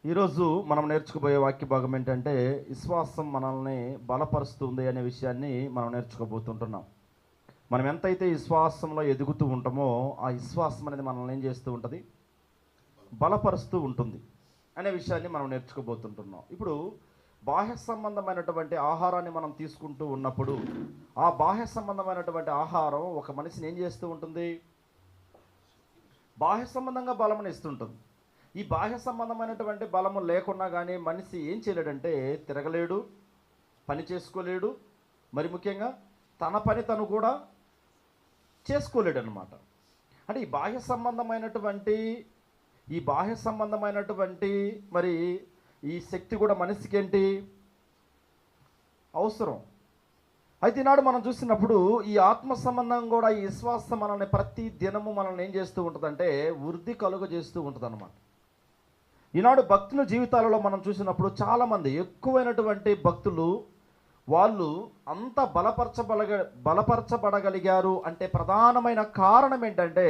ఈరోజు మనం నేర్చుకోబోయే వాక్య భాగం ఏంటంటే విశ్వాసం మనల్ని బలపరుస్తుంది అనే విషయాన్ని మనం నేర్చుకోబోతుంటున్నాం. మనం ఎంతైతే విశ్వాసంలో ఎదుగుతూ ఉంటామో ఆ విశ్వాసం అనేది మనల్ని ఏం చేస్తూ ఉంటుంది, బలపరుస్తూ ఉంటుంది అనే విషయాన్ని మనం నేర్చుకోబోతుంటున్నాం. ఇప్పుడు బాహ్య సంబంధమైనటువంటి ఆహారాన్ని మనం తీసుకుంటూ ఉన్నప్పుడు ఆ బాహ్య సంబంధమైనటువంటి ఆహారం ఒక మనిషిని ఏం చేస్తూ ఉంటుంది, బాహ్య సంబంధంగా బలమును ఇస్తుంటుంది. ఈ బాహ్య సంబంధమైనటువంటి బలము లేకున్నా కానీ మనిషి ఏం చేయలేడంటే తిరగలేడు, పని చేసుకోలేడు, మరి ముఖ్యంగా తన పని తను కూడా చేసుకోలేడు అనమాట. అంటే ఈ బాహ్య సంబంధమైనటువంటి మరి ఈ శక్తి కూడా మనిషికి ఏంటి అవసరం. అయితే ఈనాడు మనం చూసినప్పుడు ఈ ఆత్మ సంబంధం కూడా ఈ విశ్వాసం మనల్ని ప్రతి దినము మనల్ని ఏం చేస్తూ ఉంటుందంటే వృద్ధి కలుగజేస్తూ ఉంటుంది అనమాట. ఈనాడు భక్తుల జీవితాలలో మనం చూసినప్పుడు చాలామంది ఎక్కువైనటువంటి భక్తులు వాళ్ళు అంత బలపరచబడగలిగారు అంటే ప్రధానమైన కారణం ఏంటంటే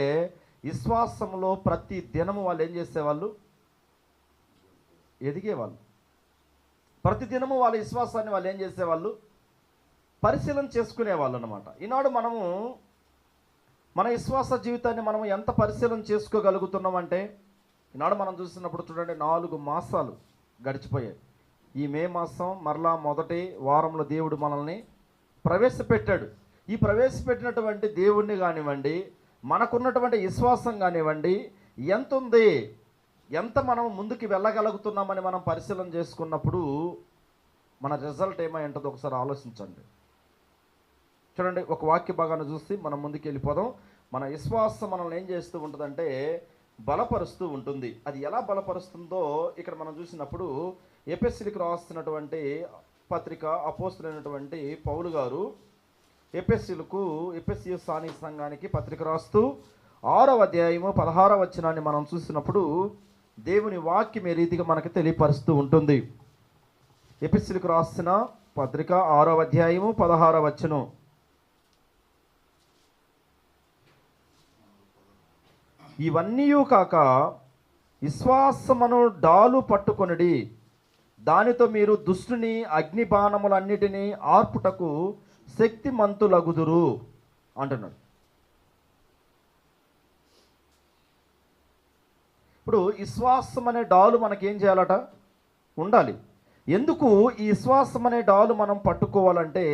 విశ్వాసంలో ప్రతి దినము వాళ్ళు ఏం చేసేవాళ్ళు, ఎదిగేవాళ్ళు. ప్రతి దినము వాళ్ళ విశ్వాసాన్ని వాళ్ళు ఏం చేసేవాళ్ళు, పరిశీలన చేసుకునేవాళ్ళు అనమాట. ఈనాడు మనము మన విశ్వాస జీవితాన్ని మనము ఎంత పరిశీలన చేసుకోగలుగుతున్నామంటే ఈనాడు మనం చూసినప్పుడు చూడండి 4 మాసాలు గడిచిపోయాయి. ఈ మే మాసం మరలా మొదటి వారంలో దేవుడు మనల్ని ప్రవేశపెట్టాడు. ఈ ప్రవేశపెట్టినటువంటి దేవుణ్ణి కానివ్వండి, మనకున్నటువంటి విశ్వాసం కానివ్వండి ఎంత ఉంది, ఎంత మనం ముందుకు వెళ్ళగలుగుతున్నామని మనం పరిశీలన చేసుకున్నప్పుడు మన రిజల్ట్ ఏమై ఉంటుందో ఒకసారి ఆలోచించండి. చూడండి, ఒక వాక్య భాగాన్ని చూసి మనం ముందుకు వెళ్ళిపోదాం. మన విశ్వాసం మనల్ని ఏం చేస్తూ ఉంటుందంటే బలపరుస్తూ ఉంటుంది. అది ఎలా బలపరుస్తుందో ఇక్కడ మనం చూసినప్పుడు ఎఫెసీయులకు రాస్తున్నటువంటి పత్రిక అపోస్తలుడైనటువంటి పౌలు గారు ఎఫెసీయ స్థానిక సంఘానికి పత్రిక రాస్తూ 6వ అధ్యాయము 16వ వచనాన్ని మనం చూసినప్పుడు దేవుని వాక్యం ఏ రీతిగా మనకు తెలియపరుస్తూ ఉంటుంది. ఎఫెసీయులకు రాసిన పత్రిక 6వ అధ్యాయము 16వ వచనం. ఇవన్నీ కాక విశ్వాసమును డాలు పట్టుకొనిడి, దానితో మీరు దుష్టుని అగ్నిబాణములన్నిటినీ ఆర్పుటకు శక్తిమంతులగుదురు అంటున్నాడు. ఇప్పుడు విశ్వాసం అనే డాలు మనకేం చేయాలట, ఉండాలి. ఎందుకు ఈ విశ్వాసం అనే డాలు మనం పట్టుకోవాలంటే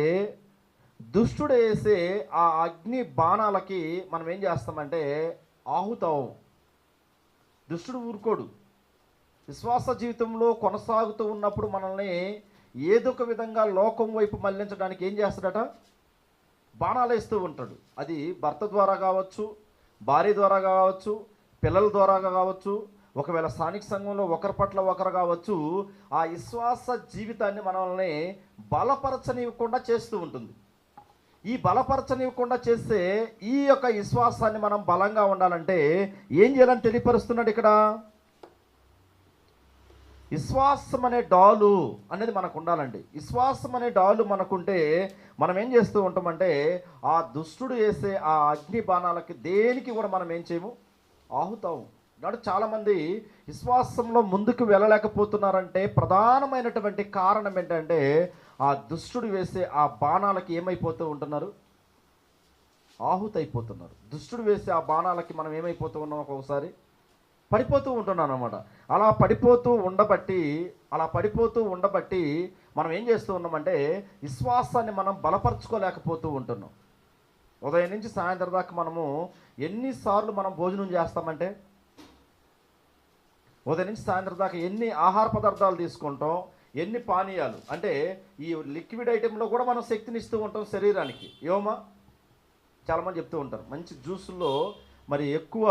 దుష్టుడు వేసే ఆ అగ్ని బాణాలకి మనం ఏం చేస్తామంటే ఆహుతాం. దుష్టుడు ఊరుకోడు. విశ్వాస జీవితంలో కొనసాగుతూ ఉన్నప్పుడు మనల్ని ఏదో ఒక విధంగా లోకం వైపు మళ్లించడానికి ఏం చేస్తాడట, బాణాలు వేస్తూ ఉంటాడు. అది భర్త ద్వారా కావచ్చు, భార్య ద్వారా కావచ్చు, పిల్లల ద్వారా కావచ్చు, ఒకవేళ స్థానిక సంఘంలో ఒకరి పట్ల ఒకరు కావచ్చు. ఆ విశ్వాస జీవితాన్ని మనల్ని బలపరచనివ్వకుండా చేస్తూ ఉంటుంది. ఈ బలపరచనివ్వకుండా చేస్తే ఈ యొక్క విశ్వాసాన్ని మనం బలంగా ఉండాలంటే ఏం చేయాలని తెలియపరుస్తున్నాడు ఇక్కడ. విశ్వాసం అనే డాలు అనేది మనకు ఉండాలండి. విశ్వాసం అనే డాలు మనకుంటే మనం ఏం చేస్తూ ఉంటామంటే ఆ దుష్టుడు వేసే ఆ అగ్ని బాణాలకి దేనికి కూడా మనం ఏం చేయము, ఆహుతాము. నాడు చాలామంది విశ్వాసంలో ముందుకు వెళ్ళలేకపోతున్నారంటే ప్రధానమైనటువంటి కారణం ఏంటంటే ఆ దుష్టుడు వేసే ఆ బాణాలకి ఏమైపోతూ ఉంటున్నారు, ఆహుతైపోతున్నారు. దుష్టుడు వేసే ఆ బాణాలకి మనం ఏమైపోతూ ఉన్నాం, ఒక్కొక్కసారి పడిపోతూ ఉంటున్నాం అనమాట. అలా పడిపోతూ ఉండబట్టి మనం ఏం చేస్తూ ఉన్నామంటే విశ్వాసాన్ని మనం బలపరచుకోలేకపోతూ ఉంటున్నాం. ఉదయం నుంచి సాయంత్రం దాకా మనము ఎన్నిసార్లు మనం భోజనం చేస్తామంటే, ఉదయం నుంచి సాయంత్రం దాకా ఎన్ని ఆహార పదార్థాలు తీసుకుంటాం, ఎన్ని పానీయాలు, అంటే ఈ లిక్విడ్ ఐటెంలో కూడా మనం శక్తిని ఇస్తూ ఉంటాం శరీరానికి. ఏమో చాలామంది చెప్తూ ఉంటారు మంచి జ్యూసుల్లో మరి ఎక్కువ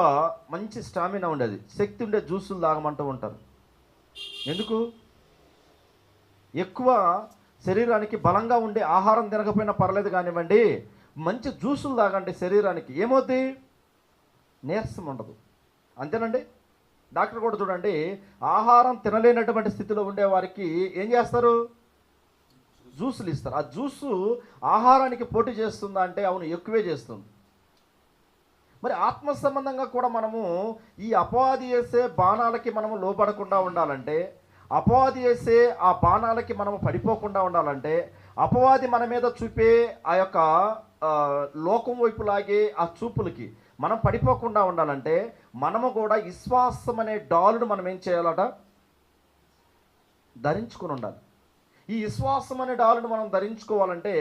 మంచి స్టామినా ఉండేది, శక్తి ఉండే జ్యూసులు తాగమంటూ ఉంటారు. ఎందుకు? ఎక్కువ శరీరానికి బలంగా ఉండే ఆహారం తినకపోయినా పర్లేదు కానివ్వండి, మంచి జ్యూసులు తాగండి. శరీరానికి ఏమవుతుంది, నీరసం ఉండదు. అంతేనండి. డాక్టర్ కూడా చూడండి, ఆహారం తినలేనటువంటి స్థితిలో ఉండే వారికి ఏం చేస్తారు, జ్యూసులు ఇస్తారు. ఆ జ్యూసు ఆహారానికి పోటీ చేస్తుందా అంటే అవును, ఎక్కువే చేస్తుంది. మరి ఆత్మ సంబంధంగా కూడా మనము ఈ అపవాది చేసే బాణాలకి మనము లోపడకుండా ఉండాలంటే, అపవాది చేసే ఆ బాణాలకి మనము పడిపోకుండా ఉండాలంటే, అపవాది మన మీద చూపే ఆ యొక్క లోకం వైపు లాగే ఆ చూపులకి మనం పడిపోకుండా ఉండాలంటే, మనము కూడా విశ్వాసం అనే డాలును మనం ఏం చేయాలట? ధరించుకుని ఉండాలి. ఈ విశ్వాసం అనే డాలును మనం ధరించుకోవాలంటే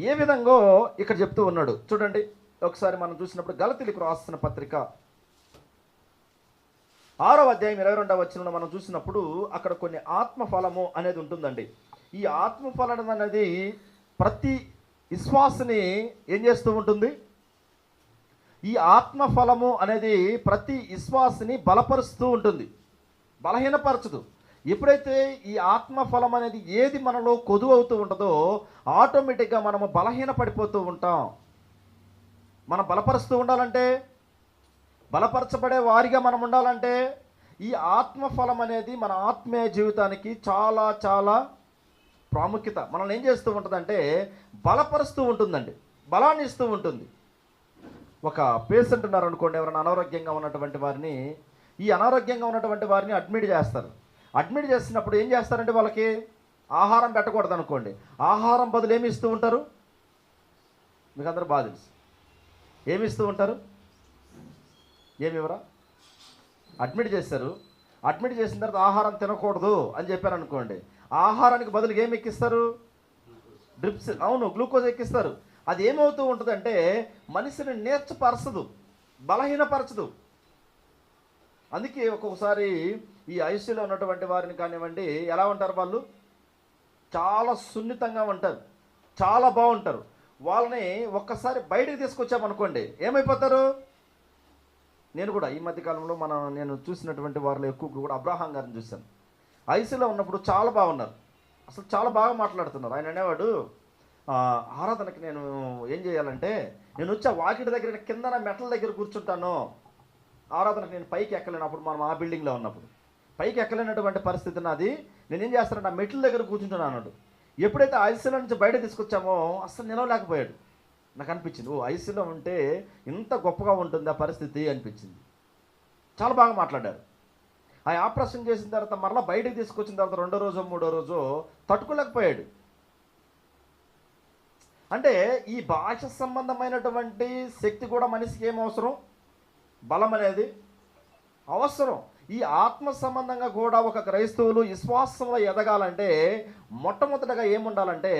ఏ విధంగా ఇక్కడ చెప్తూ ఉన్నాడు చూడండి. ఒకసారి మనం చూసినప్పుడు గలతీయులకు రాసిన పత్రిక 6వ అధ్యాయం 22వ వచనంలో మనం చూసినప్పుడు అక్కడ కొన్ని ఆత్మఫలము అనేది ఉంటుందండి. ఈ ఆత్మఫలం అనేది ప్రతి విశ్వాసని ఏం చేస్తూ ఉంటుంది? ఈ ఆత్మఫలము అనేది ప్రతి విశ్వాసని బలపరుస్తూ ఉంటుంది, బలహీనపరచదు. ఎప్పుడైతే ఈ ఆత్మఫలం అనేది ఏది మనలో కొదువు అవుతూ ఉంటుందో ఆటోమేటిక్గా మనము బలహీన పడిపోతూ ఉంటాం. మనం బలపరుస్తూ ఉండాలంటే, బలపరచబడే వారిగా మనం ఉండాలంటే ఈ ఆత్మఫలం అనేది మన ఆత్మీయ జీవితానికి చాలా చాలా ప్రాముఖ్యత. మనల్ని ఏం చేస్తూ ఉంటుందంటే బలపరుస్తూ ఉంటుందండి, బలాన్ని ఇస్తూ ఉంటుంది. ఒక పేషెంట్ ఉన్నారు అనుకోండి, ఎవరైనా అనారోగ్యంగా ఉన్నటువంటి వారిని, ఈ అనారోగ్యంగా ఉన్నటువంటి వారిని అడ్మిట్ చేస్తారు. అడ్మిట్ చేసినప్పుడు ఏం చేస్తారంటే వాళ్ళకి ఆహారం పెట్టకూడదు అనుకోండి, ఆహారం బదులు ఏమి ఇస్తూ ఉంటారు? మీకు అందరూ బాగా తెలుసు. ఏమి ఇస్తూ ఉంటారు? ఏమి ఇవ్వరా? అడ్మిట్ చేస్తారు. అడ్మిట్ చేసిన తర్వాత ఆహారం తినకూడదు అని చెప్పారు అనుకోండి, ఆహారానికి బదులు ఏమి ఎక్కిస్తారు? డ్రిప్స్. అవును, గ్లూకోజ్ ఎక్కిస్తారు. అది ఏమవుతూ ఉంటుందంటే మనిషిని నేర్చపరచదు, బలహీనపరచదు. అందుకే ఒక్కొక్కసారి ఈ ఐసీలో ఉన్నటువంటి వారిని కానివ్వండి, ఎలా ఉంటారు వాళ్ళు? చాలా సున్నితంగా ఉంటారు, చాలా బాగుంటారు. వాళ్ళని ఒక్కసారి బయటికి తీసుకొచ్చామనుకోండి ఏమైపోతారు? నేను కూడా ఈ మధ్యకాలంలో నేను చూసినటువంటి వారిలో ఎక్కువ కూడా అబ్రహాం గారిని చూశాను. ఐసీలో ఉన్నప్పుడు చాలా బాగున్నారు, అసలు చాలా బాగా మాట్లాడుతున్నారు. ఆయన అనేవాడు, ఆరాధనకి నేను ఏం చేయాలంటే నేను వచ్చి వాకిటి దగ్గర కింద మెట్ల దగ్గర కూర్చుంటాను, ఆరాధనకు నేను పైకి ఎక్కలేనప్పుడు, మనం ఆ బిల్డింగ్లో ఉన్నప్పుడు పైకి ఎక్కలేనటువంటి పరిస్థితి నాది, నేనేం చేస్తానంటే ఆ మెట్ల దగ్గర కూర్చుంటాను అన్నాడు. ఎప్పుడైతే ఐసీలో నుంచి బయట తీసుకొచ్చామో అస్సలు నిలవలేకపోయాడు. నాకు అనిపించింది, ఓ ఐసీలో ఉంటే ఇంత గొప్పగా ఉంటుంది ఆ పరిస్థితి అనిపించింది. చాలా బాగా మాట్లాడారు. ఆ ఆపరేషన్ చేసిన తర్వాత మరలా బయటకు తీసుకొచ్చిన తర్వాత 2వ రోజో 3వ రోజో తట్టుకోలేకపోయాడు. అంటే ఈ భాష సంబంధమైనటువంటి శక్తి కూడా మనిషికి ఏం అవసరం? బలం అనేది అవసరం. ఈ ఆత్మ సంబంధంగా కూడా ఒక క్రైస్తవులు విశ్వాసంలో ఎదగాలంటే మొట్టమొదటిగా ఏముండాలంటే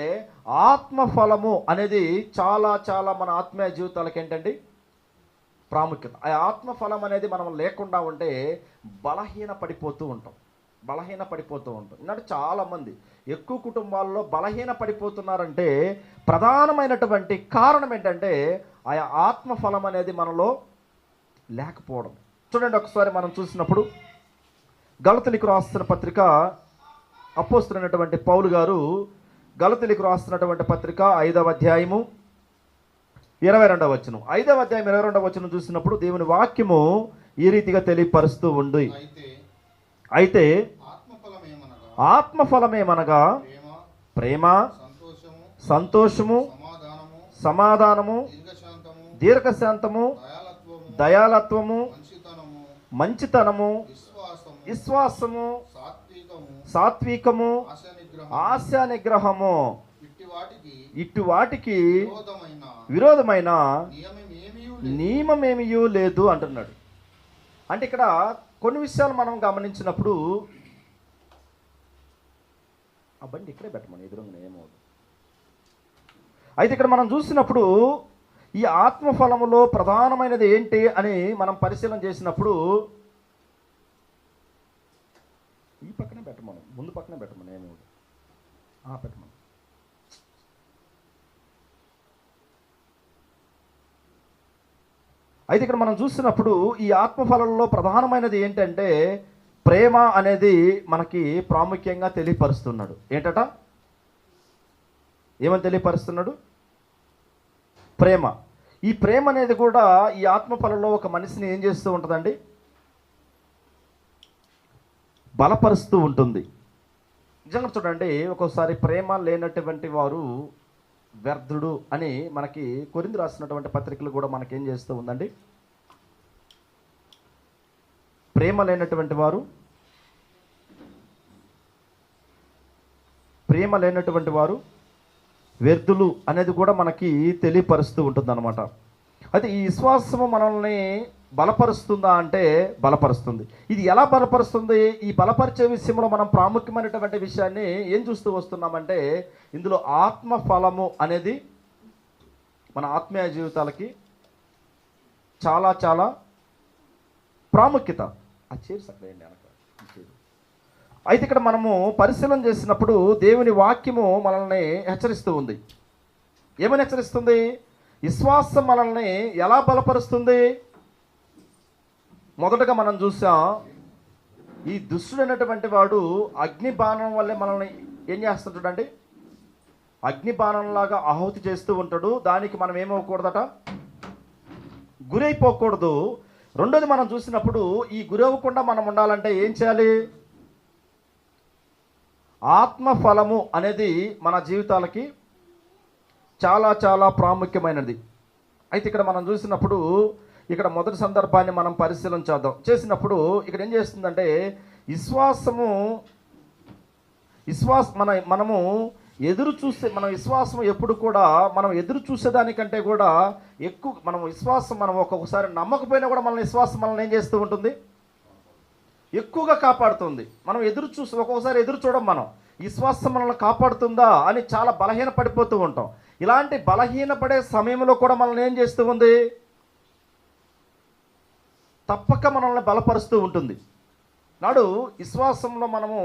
ఆత్మఫలము అనేది చాలా చాలా మన ఆత్మీయ జీవితాలకు ఏంటండి ప్రాముఖ్యత. ఆ ఆత్మఫలం అనేది మనం లేకుండా ఉంటే బలహీన పడిపోతూ ఉంటాం. ఎందుకంటే చాలామంది ఎక్కువ కుటుంబాల్లో బలహీన పడిపోతున్నారంటే ప్రధానమైనటువంటి కారణం ఏంటంటే ఆ ఆత్మఫలం అనేది మనలో లేకపోవడం. చూడండి, ఒకసారి మనం చూసినప్పుడు గలతీయులకు రాస్తున్న పత్రిక, అపోస్తలుడైనటువంటి పౌలు గారు గలతీయులకు రాస్తున్నటువంటి పత్రిక 5వ అధ్యాయము 22వ వచనం, 5వ అధ్యాయం 22వ వచనం చూసినప్పుడు దేవుని వాక్యము ఈ రీతిగా తెలియపరుస్తూ ఉంది. అయితే ఆత్మఫలమేమనగా ప్రేమ, సంతోషము, సమాధానము, దీర్ఘశాంతము, దయాలత్వము, మంచితనము, విశ్వాసము, సాత్వికము, ఆశా నిగ్రహము, ఇటు వాటికి విరోధమైన నియమమేమీ లేదు అంటున్నాడు. అంటే ఇక్కడ కొన్ని విషయాలు మనం గమనించినప్పుడు, ఆ బండి ఇక్కడే పెట్టమని ఎదురుగా ఏమవుతుంది. అయితే ఇక్కడ మనం చూసినప్పుడు ఈ ఆత్మఫలములో ప్రధానమైనది ఏంటి అని మనం పరిశీలన చేసినప్పుడు, ఈ పక్కనే పెట్టమను, ముందు పక్కనే పెట్టమని ఏమవుతుంది, పెట్టమను. అయితే ఇక్కడ మనం చూసినప్పుడు ఈ ఆత్మఫలంలో ప్రధానమైనది ఏంటంటే ప్రేమ అనేది మనకి ప్రాముఖ్యంగా తెలియపరుస్తున్నాడు. ఏంటట? ఏమని తెలియపరుస్తున్నాడు? ప్రేమ. ఈ ప్రేమ అనేది కూడా ఈ ఆత్మఫలంలో ఒక మనిషిని ఏం చేస్తూ ఉంటుందండి? బలపరుస్తూ ఉంటుంది. నిజంగా చూడండి, ఒక్కోసారి ప్రేమ లేనటువంటి వారు వ్యర్థుడు అని మనకి కొరింథీ రాసినటువంటి పత్రికలు కూడా మనకేం చేస్తూ ఉందండి, ప్రేమ లేనటువంటి వారు వ్యర్థులు అనేది కూడా మనకి తెలియపరుస్తూ ఉంటుందన్నమాట. అయితే ఈ విశ్వాసము మనల్ని బలపరుస్తుందా అంటే బలపరుస్తుంది. ఇది ఎలా బలపరుస్తుంది? ఈ బలపరిచే విషయంలో మనం ప్రాముఖ్యమైనటువంటి విషయాన్ని ఏం చూస్తూ వస్తున్నామంటే, ఇందులో ఆత్మ ఫలము అనేది మన ఆత్మీయ జీవితాలకి చాలా చాలా ప్రాముఖ్యత. ఆ చేర్స్ అక్కడ ఏంటి అనక. అయితే ఇక్కడ మనము పరిశీలన చేసినప్పుడు దేవుని వాక్యము మనల్ని హెచ్చరిస్తూ ఉంది. ఏమని హెచ్చరిస్తుంది? విశ్వాసం మనల్ని ఎలా బలపరుస్తుంది? మొదటగా మనం చూసాం, ఈ దుష్టుడైనటువంటి వాడు అగ్ని బాణం వల్లే మనల్ని ఏం చేస్తుంటాడండి? అగ్ని బాణంలాగా ఆహుతి చేస్తూ ఉంటాడు. దానికి మనం ఏమవ్వకూడదట? గురైపోకూడదు. రెండోది మనం చూసినప్పుడు ఈ గురవ్వకుండా మనం ఉండాలంటే ఏం చేయాలి? ఆత్మ ఫలము అనేది మన జీవితాలకి చాలా చాలా ప్రాముఖ్యమైనది. అయితే ఇక్కడ మనం చూసినప్పుడు ఇక్కడ మొదటి సందర్భాన్ని మనం పరిశీలన చేసినప్పుడు ఇక్కడ ఏం చేస్తుందంటే, మనము ఎదురు చూసే మన విశ్వాసం ఎప్పుడు కూడా మనం ఎదురు చూసేదానికంటే కూడా ఎక్కువ మనం ఒక్కొక్కసారి నమ్మకపోయినా కూడా మన విశ్వాసం మనల్ని ఏం చేస్తూ ఉంటుంది? ఎక్కువగా కాపాడుతుంది. మనం ఒక్కొక్కసారి ఎదురు చూడం. మనం విశ్వాసం మనల్ని కాపాడుతుందా అని చాలా బలహీన పడిపోతూ ఉంటాం. ఇలాంటి బలహీనపడే సమయంలో కూడా మనల్ని ఏం చేస్తూ ఉంది? తప్పక మనల్ని బలపరుస్తూ ఉంటుంది. నాడు విశ్వాసంలో మనము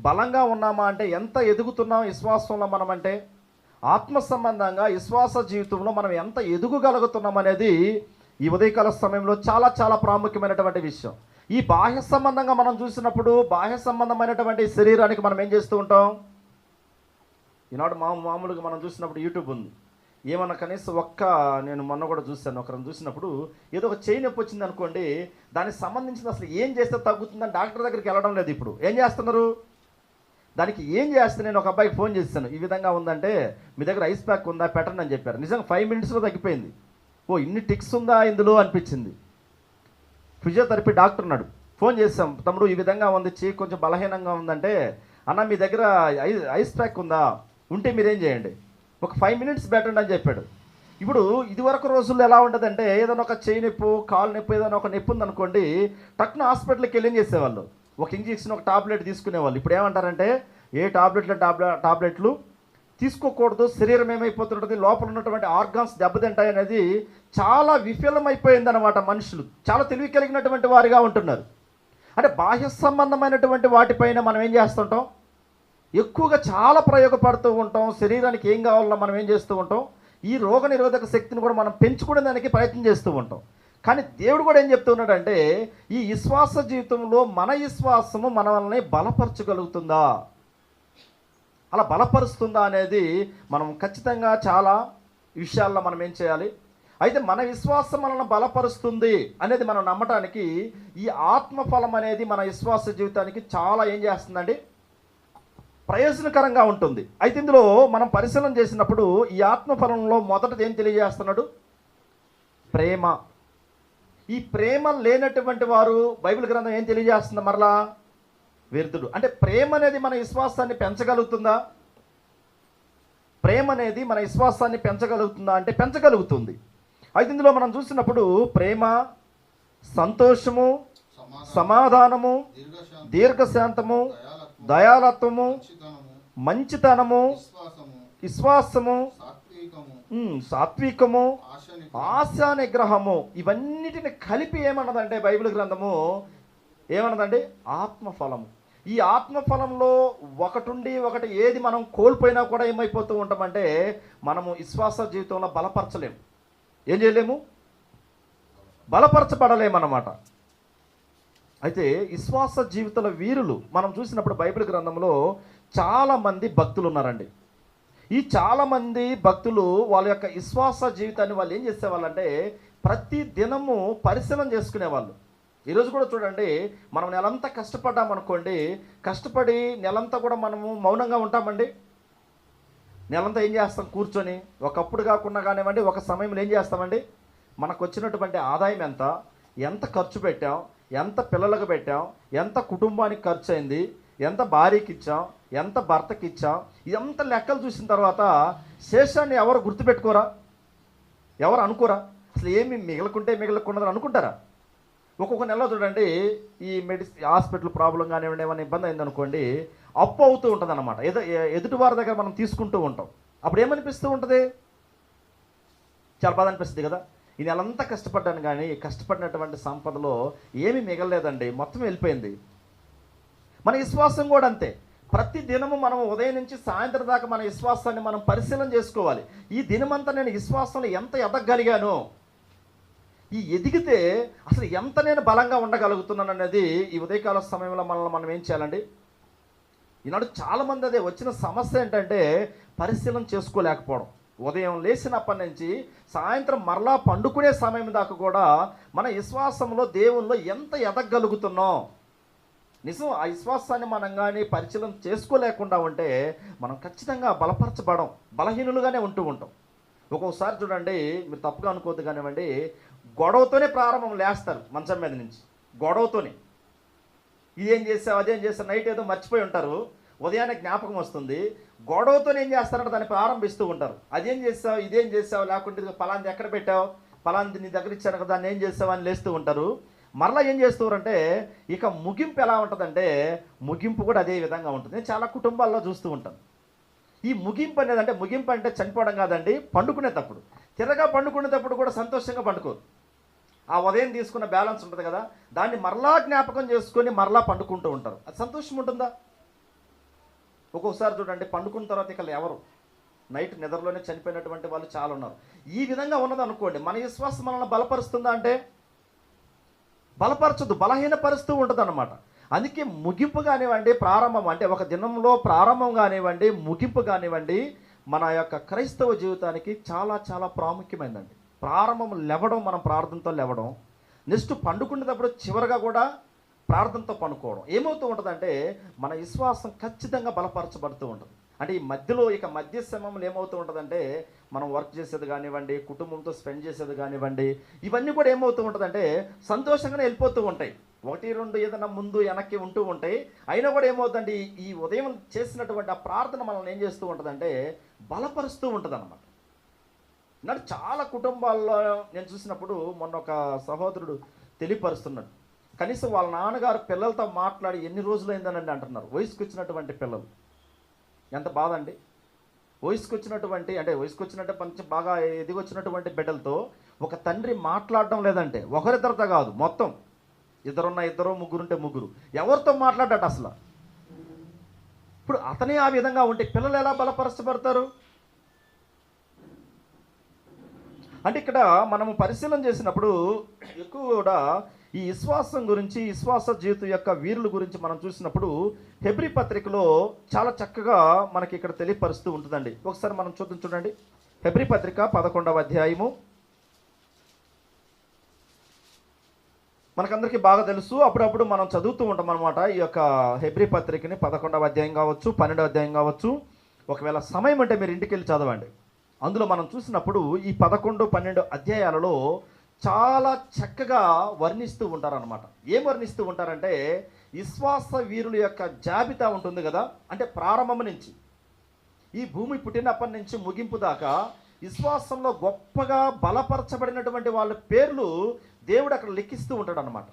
బలంగా ఉన్నామా అంటే, ఎంత ఎదుగుతున్నాం విశ్వాసంలో మనం అంటే, ఆత్మ సంబంధంగా విశ్వాస జీవితంలో మనం ఎంత ఎదుగుగలుగుతున్నాం అనేది ఈ ఉదయకాల సమయంలో చాలా చాలా ప్రాముఖ్యమైనటువంటి విషయం. ఈ బాహ్య సంబంధంగా మనం చూసినప్పుడు బాహ్య సంబంధమైనటువంటి శరీరానికి మనం ఏం చేస్తూ ఉంటాం? ఈనాడు మామూలుగా మనం చూసినప్పుడు యూట్యూబ్ ఉంది. ఏమన్నా కనీసం నేను మొన్న కూడా చూశాను, ఒకరిని చూసినప్పుడు ఏదో ఒక చెయ్యి నొప్పి వచ్చింది అనుకోండి, దానికి సంబంధించిన అసలు ఏం చేస్తే తగ్గుతుందని డాక్టర్ దగ్గరికి వెళ్ళడం లేదు. ఇప్పుడు ఏం చేస్తున్నారు? దానికి ఏం చేస్తే, నేను ఒక అబ్బాయికి ఫోన్ చేశాను, ఈ విధంగా ఉందంటే మీ దగ్గర ఐస్ ప్యాక్ ఉందా పెట్టండి అని చెప్పారు. నిజంగా 5 మినిట్స్లో తగ్గిపోయింది. ఇన్ని టిక్స్ ఉందా ఇందులో అనిపించింది. ఫిజియోథెరపీ డాక్టర్ ఉన్నాడు. ఫోన్ చేసాం, తమ్ముడు ఈ విధంగా ఉంది, చెయ్యి కొంచెం బలహీనంగా ఉందంటే, అన్న మీ దగ్గర ఐస్ ప్యాక్ ఉందా, ఉంటే మీరేం చేయండి, ఒక 5 మినిట్స్ పెట్టండి అని చెప్పాడు. ఇప్పుడు ఇదివరకు రోజుల్లో ఎలా ఉండదంటే, ఏదైనా ఒక చెయ్యి నొప్పు, కాలు నొప్పి, ఏదైనా ఒక నొప్పి ఉందనుకోండి, టక్కున హాస్పిటల్కి వెళ్ళి చేసేవాళ్ళు, ఒక ఇంజెక్షన్, ఒక టాబ్లెట్ తీసుకునేవాళ్ళు. ఇప్పుడు ఏమంటారంటే, ఏ టాబ్లెట్లు తీసుకోకూడదు, శరీరం ఏమైపోతుంటుంది, లోపల ఉన్నటువంటి ఆర్గాన్స్ దెబ్బతింటాయి అనేది చాలా విఫలమైపోయిందన్నమాట. మనుషులు చాలా తెలివి కలిగినటువంటి వారిగా ఉంటున్నారు. అంటే బాహ్య సంబంధమైనటువంటి వాటిపైన మనం ఏం చేస్తుంటాం? ఎక్కువగా చాలా ప్రయోగపడుతూ ఉంటాం. శరీరానికి ఏం కావాలో మనం ఏం చేస్తూ ఉంటాం? ఈ రోగ నిరోధక శక్తిని కూడా మనం పెంచుకునేదానికి ప్రయత్నం చేస్తూ ఉంటాం. కానీ దేవుడు కూడా ఏం చెప్తున్నాడంటే, ఈ విశ్వాస జీవితంలో మన విశ్వాసము మనల్ని బలపరచగలుగుతుందా, అలా బలపరుస్తుందా అనేది మనం ఖచ్చితంగా చాలా విషయాల్లో మనం ఏం చేయాలి? అయితే మన విశ్వాసం మనల్ని బలపరుస్తుంది అనేది మనం నమ్మటానికి ఈ ఆత్మఫలం అనేది మన విశ్వాస జీవితానికి చాలా ఏం చేస్తుందండి? ప్రయోజనకరంగా ఉంటుంది. అయితే ఇందులో మనం పరిశీలన చేసినప్పుడు ఈ ఆత్మఫలంలో మొదటది ఏం తెలియజేస్తున్నాడు? ప్రేమ. ఈ ప్రేమ లేనటువంటి వారు బైబిల్ గ్రంథం ఏం తెలియజేస్తుంది? మరలా వ్యర్థుడు. అంటే ప్రేమ అనేది మన విశ్వాసాన్ని పెంచగలుగుతుందా? ప్రేమ అనేది మన విశ్వాసాన్ని పెంచగలుగుతుందా అంటే పెంచగలుగుతుంది. అయితే ఇందులో మనం చూసినప్పుడు ప్రేమ, సంతోషము, సమాధానము, దీర్ఘశాంతము, దయాలత్వము, మంచితనము, విశ్వాసము, సాత్వికము, ఆశా నిగ్రహము, ఇవన్నిటిని కలిపి ఏమన్నదంటే బైబిల్ గ్రంథము ఏమన్నదండి? ఆత్మఫలము. ఈ ఆత్మఫలంలో ఒకటి ఏది మనం కోల్పోయినా కూడా ఏమైపోతూ ఉంటామంటే, మనము విశ్వాస జీవితంలో బలపరచలేము. ఏం చేయలేము? బలపరచబడలేమన్నమాట. అయితే విశ్వాస జీవితాల వీరులు మనం చూసినప్పుడు బైబిల్ గ్రంథంలో చాలామంది భక్తులు ఉన్నారండి. ఈ చాలామంది భక్తులు వాళ్ళ యొక్క విశ్వాస జీవితాన్ని వాళ్ళు ఏం చేసేవాళ్ళంటే, ప్రతి దినము పరిశీలన చేసుకునేవాళ్ళు. ఈరోజు కూడా చూడండి, మనం నెలంతా కష్టపడ్డామనుకోండి, కష్టపడి నెలంతా కూడా మనము మౌనంగా ఉంటామండి. నెలంతా ఏం చేస్తాం? కూర్చొని. ఒకప్పుడు కాకుండా కానివ్వండి, ఒక సమయంలో ఏం చేస్తామండి? మనకు వచ్చినటువంటి ఆదాయం ఎంత ఖర్చు పెట్టాం, ఎంత పిల్లలకు పెట్టాం, ఎంత కుటుంబానికి ఖర్చు అయింది, ఎంత భార్యకి ఇచ్చాం, ఎంత భర్తకి ఇచ్చాం, ఇదంతా లెక్కలు చూసిన తర్వాత శేషాన్ని ఎవరు గుర్తుపెట్టుకోరా? ఎవరు అనుకోరా? అసలు ఏమి మిగలకుండదని అనుకుంటారా? ఒక్కొక్క నెలలో చూడండి, ఈ హాస్పిటల్ ప్రాబ్లం కానివ్వండి, ఏమైనా ఇబ్బంది అయిందనుకోండి, అప్పు అవుతూ ఉంటుంది అన్నమాట. ఎదుటి వారి దగ్గర మనం తీసుకుంటూ ఉంటాం. అప్పుడు ఏమనిపిస్తూ ఉంటుంది? చాలా బాధ అనిపిస్తుంది కదా. ఈ నెలంతా కష్టపడ్డాను కానీ కష్టపడినటువంటి సంపదలో ఏమీ మిగలలేదండి, మొత్తం వెళ్ళిపోయింది. మన విశ్వాసం కూడా అంతే. ప్రతి దినము మనం ఉదయం నుంచి సాయంత్రం దాకా మన విశ్వాసాన్ని మనం పరిశీలన చేసుకోవాలి. ఈ దినమంతా నేను విశ్వాసంలో ఎంత ఎదగగలిగాను, ఈ ఎదిగితే అసలు ఎంత నేను బలంగా ఉండగలుగుతున్నాను అనేది ఈ ఉదయకాల సమయంలో మనం ఏం చేయాలండి? ఈనాడు చాలామంది అదే వచ్చిన సమస్య ఏంటంటే పరిశీలన చేసుకోలేకపోవడం. ఉదయం లేచినప్పటి నుంచి సాయంత్రం మరలా పండుకునే సమయం దాకా కూడా మన విశ్వాసంలో దేవుల్లో ఎంత ఎదగలుగుతున్నాం. నిజం, ఆ విశ్వాసాన్ని మనం కానీ పరిశీలన చేసుకోలేకుండా ఉంటే మనం ఖచ్చితంగా బలపరచబడం, బలహీనులుగానే ఉంటూ ఉంటాం. ఒక్కొక్కసారి చూడండి, మీరు తప్పుగా అనుకోవద్దు కానివ్వండి, గొడవతోనే ప్రారంభం లేస్తారు మంచం మీద నుంచి, గొడవతోనే. ఇదేం చేసావు, అదేం చేస్తావు, నైట్ ఏదో మర్చిపోయి ఉంటారు, ఉదయాన్నే జ్ఞాపకం వస్తుంది, గొడవతోనే ఏం చేస్తారంటే దాన్ని ప్రారంభిస్తూ ఉంటారు. అదేం చేసావు, ఇదేం చేసావు, లేకుంటే పలాంది ఎక్కడ పెట్టావు, పలాంది నీ దగ్గర ఇచ్చాను కదా, దాన్ని ఏం చేసావు అని లేస్తూ ఉంటారు. మరలా ఏం చేస్తారంటే ఇక ముగింపు ఎలా ఉంటుందంటే ముగింపు కూడా అదే విధంగా ఉంటుంది. నేను చాలా కుటుంబాల్లో చూస్తూ ఉంటాను. ఈ ముగింపు అనేది అంటే ముగింపు అంటే చనిపోవడం కాదండి, పండుకునేటప్పుడు, తిరగా పండుకునేటప్పుడు కూడా సంతోషంగా పండుకోరు. ఆ ఉదయం తీసుకున్న బ్యాలెన్స్ ఉంటుంది కదా, దాన్ని మరలా జ్ఞాపకం చేసుకొని మరలా పండుకుంటూ ఉంటారు. అది సంతోషం ఉంటుందా? ఒక్కొక్కసారి చూడండి, పండుకున్న తర్వాత ఇక ఎవరు నైట్ నిద్రలోనే చనిపోయినటువంటి వాళ్ళు చాలా ఉన్నారు. ఈ విధంగా ఉన్నది అనుకోండి, మన విశ్వాసం మనల్ని బలపరుస్తుందా అంటే బలపరచదు, బలహీనపరుస్తూ ఉంటుంది అన్నమాట. అందుకే ముగింపు కానివ్వండి, ప్రారంభం అంటే ఒక దినంలో ప్రారంభం కానివ్వండి, ముగింపు కానివ్వండి, మన యొక్క క్రైస్తవ జీవితానికి చాలా చాలా ప్రాముఖ్యమైనదండి. ప్రారంభం లేవడం, మనం ప్రార్థనతో లేవడం, నెక్స్ట్ పండుకునేటప్పుడు చివరిగా కూడా ప్రార్థనతో పండుకోవడం. ఏమవుతూ ఉంటుందంటే మన విశ్వాసం ఖచ్చితంగా బలపరచబడుతూ ఉంటుంది. అంటే ఈ మధ్యలో ఇక మధ్య సమయంలో ఏమవుతూ ఉంటుందంటే మనం వర్క్ చేసేది కానివ్వండి, కుటుంబంతో స్పెండ్ చేసేది కానివ్వండి, ఇవన్నీ కూడా ఏమవుతూ ఉంటుందంటే సంతోషంగానే వెళ్ళిపోతూ ఉంటాయి. 1-2 ఏదైనా ముందు వెనక్కి ఉంటూ ఉంటాయి. అయినా కూడా ఏమవుతుందండి, ఈ ఉదయం చేసినటువంటి ఆ ప్రార్థన మనల్ని ఏం చేస్తూ ఉంటుందంటే బలపరుస్తూ ఉంటుంది అన్నమాట. నాకు చాలా కుటుంబాల్లో నేను చూసినప్పుడు మొన్న ఒక సహోదరుడు తెలియపరుస్తున్నాడు, కనీసం వాళ్ళ నాన్నగారు పిల్లలతో మాట్లాడి ఎన్ని రోజులైందనండి అంటున్నారు. వయసుకు వచ్చినటువంటి పిల్లలు, ఎంత బాధ అండి. వయసుకు వచ్చినట్టు కొంచెం బాగా ఎదిగొచ్చినటువంటి బిడ్డలతో ఒక తండ్రి మాట్లాడడం లేదంటే, ఒకరిద్దరితో కాదు, మొత్తం ఇద్దరు ముగ్గురుంటే ముగ్గురు, ఎవరితో మాట్లాడ్డాట అసలు. ఇప్పుడు అతనే ఆ విధంగా ఉంటే పిల్లలు ఎలా బలపరచబడతారు? అంటే ఇక్కడ మనము పరిశీలన చేసినప్పుడు ఎక్కువ కూడా ఈ విశ్వాసం గురించి, విశ్వాస జీవితం యొక్క వీరుల గురించి మనం చూసినప్పుడు హెబ్రీ పత్రికలో చాలా చక్కగా మనకి ఇక్కడ తెలియపరుస్తూ ఉంటుందండి. ఒకసారి మనం చూడండి, హెబ్రీ పత్రిక 11వ అధ్యాయము. మనకందరికీ బాగా తెలుసు, అప్పుడప్పుడు మనం చదువుతూ ఉంటాం అనమాట ఈ యొక్క హెబ్రీ పత్రికని. 11వ అధ్యాయం కావచ్చు, 12వ అధ్యాయం కావచ్చు. ఒకవేళ సమయం అంటే మీరు ఇంటికి వెళ్ళి చదవండి. అందులో మనం చూసినప్పుడు ఈ 11, 12 అధ్యాయాలలో చాలా చక్కగా వర్ణిస్తూ ఉంటారనమాట. ఏం వర్ణిస్తూ ఉంటారంటే విశ్వాస వీరుల యొక్క జాబితా ఉంటుంది కదా, అంటే ప్రారంభం నుంచి ఈ భూమి పుట్టినప్పటి నుంచి ముగింపు దాకా విశ్వాసంలో గొప్పగా బలపరచబడినటువంటి వాళ్ళ పేర్లు దేవుడు అక్కడ లెక్కిస్తూ ఉంటాడు అనమాట.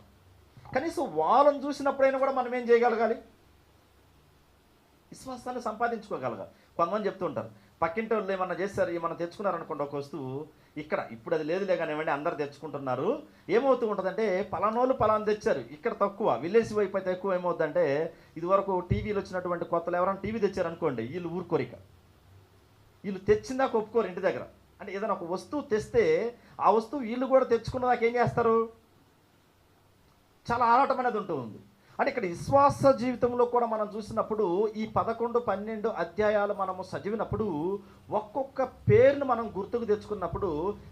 కనీసం వాళ్ళని చూసినప్పుడైనా కూడా మనం ఏం చేయగలగాలి? విశ్వాసాన్ని సంపాదించుకోగలగాలి. కొంతమంది చెప్తూ ఉంటారు, పక్కింటి వాళ్ళు ఏమన్నా చేస్తారు, ఏమన్నా తెచ్చుకున్నారనుకోండి ఒక వస్తువు, ఇక్కడ ఇప్పుడు అది లేదులే కానివ్వండి అందరు తెచ్చుకుంటున్నారు. ఏమవుతూ ఉంటుందంటే పలానోళ్ళు పలానా తెచ్చారు, ఇక్కడ తక్కువ, విలేజ్ వైపు అయితే ఎక్కువ. ఏమవుతుందంటే ఇదివరకు టీవీలు వచ్చినటువంటి కొత్తలు ఎవరైనా టీవీ తెచ్చారనుకోండి, వీళ్ళు ఊరుకోరిక, వీళ్ళు తెచ్చిందాక ఒప్పుకోరు ఇంటి దగ్గర. అంటే ఏదైనా ఒక వస్తువు తెస్తే ఆ వస్తువు వీళ్ళు కూడా తెచ్చుకున్నదాకా ఏం చేస్తారు? చాలా ఆరాటం అనేది ఉంటుంది. అంటే ఇక్కడ విశ్వాస జీవితంలో కూడా మనం చూసినప్పుడు ఈ 11, 12 అధ్యాయాలు మనము చదివినప్పుడు ఒక్కొక్క పేరును మనం గుర్తుకు తెచ్చుకున్నప్పుడు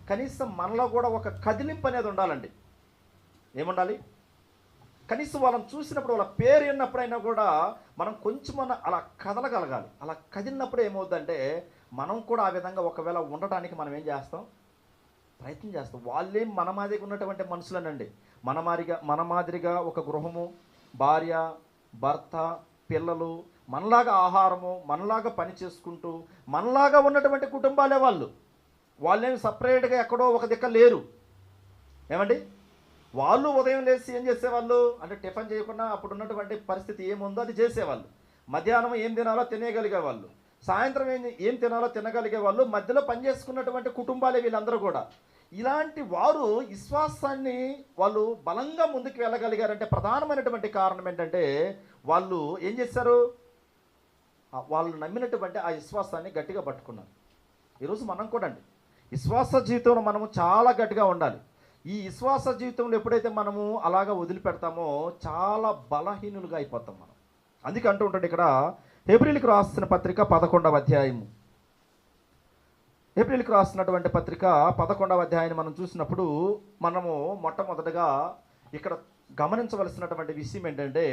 కనీసం మనలో కూడా ఒక కదిలింపు అనేది ఉండాలండి. ఏముండాలి? కనీసం వాళ్ళని చూసినప్పుడు వాళ్ళ పేరు విన్నప్పుడైనా కూడా మనం కొంచెం అలా కదలగలగాలి. అలా కదిలినప్పుడు ఏమవుతుందంటే మనం కూడా ఆ విధంగా ఒకవేళ ఉండటానికి మనం ఏం చేస్తాం? ప్రయత్నం చేస్తాం. వాళ్ళేం మన మాదిరిగా ఉన్నటువంటి మనుషులనండి, మన మాదిరిగా ఒక గృహము, భార్య, భర్త, పిల్లలు, మనలాగా ఆహారము, మనలాగా పని చేసుకుంటూ మనలాగా ఉన్నటువంటి కుటుంబాలే వాళ్ళేమి సపరేట్గా ఎక్కడో ఒక దిక్క లేరు. ఏమండి, వాళ్ళు ఉదయం లేచి ఏం చేసేవాళ్ళు అంటే టిఫిన్ చేయకుండా అప్పుడు ఉన్నటువంటి పరిస్థితి ఏముందో అది చేసేవాళ్ళు. మధ్యాహ్నం ఏం తినాలో తినేయగలిగే వాళ్ళు, సాయంత్రం ఏం తినాలో తినగలిగే వాళ్ళు, మధ్యలో పనిచేసుకున్నటువంటి కుటుంబాలే వీళ్ళందరూ కూడా. ఇలాంటి వారు విశ్వాసాన్ని వాళ్ళు బలంగా ముందుకు వెళ్ళగలిగారంటే ప్రధానమైనటువంటి కారణం ఏంటంటే వాళ్ళు ఏం చేశారు, వాళ్ళు నమ్మినటువంటి ఆ విశ్వాసాన్ని గట్టిగా పట్టుకున్నారు. ఈరోజు మనం కూడా అండి విశ్వాస జీవితంలో మనము చాలా గట్టిగా ఉండాలి. ఈ విశ్వాస జీవితంలో ఎప్పుడైతే మనము అలాగా వదిలిపెడతామో చాలా బలహీనులుగా అయిపోతాం మనం. అందుకే అంటూ ఉంటాడు ఇక్కడ హెబ్రీయులకు రాసిన పత్రిక 11వ అధ్యాయము. హెబ్రీయులకు రాసినటువంటి పత్రిక 11వ అధ్యాయాన్ని మనం చూసినప్పుడు మనము మొట్టమొదటగా ఇక్కడ గమనించవలసినటువంటి విషయం ఏంటంటే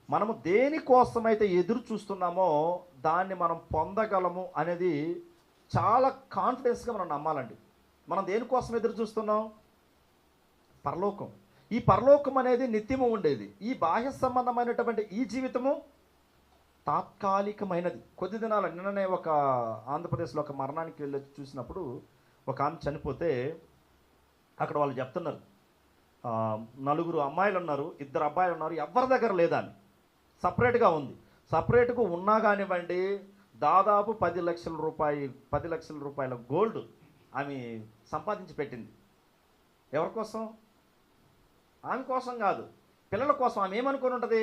మనము దేనికోసమైతే ఎదురు చూస్తున్నామో దాన్ని మనం పొందగలము అనేది చాలా కాన్ఫిడెన్స్గా మనం నమ్మాలండి. మనం దేనికోసం ఎదురు చూస్తున్నాం? పరలోకం. ఈ పరలోకం అనేది నిత్యము ఉండేది. ఈ బాహ్య సంబంధమైనటువంటి ఈ జీవితము తాత్కాలికమైనది. కొద్ది దినాల నిన్ననే ఒక ఆంధ్రప్రదేశ్లో ఒక మరణానికి వెళ్ళి చూసినప్పుడు ఒక ఆమె చనిపోతే అక్కడ వాళ్ళు చెప్తున్నారు, 4 అమ్మాయిలు ఉన్నారు, 2 అబ్బాయిలు ఉన్నారు, ఎవరి దగ్గర లేదా అని సపరేట్గా ఉంది. సపరేట్గా ఉన్నా కానివ్వండి దాదాపు 10 లక్షల రూపాయల గోల్డ్ ఆమె సంపాదించి పెట్టింది. ఎవరి కోసం? ఆమె కోసం కాదు, పిల్లల కోసం. ఆమె ఏమనుకుని ఉంటుంది,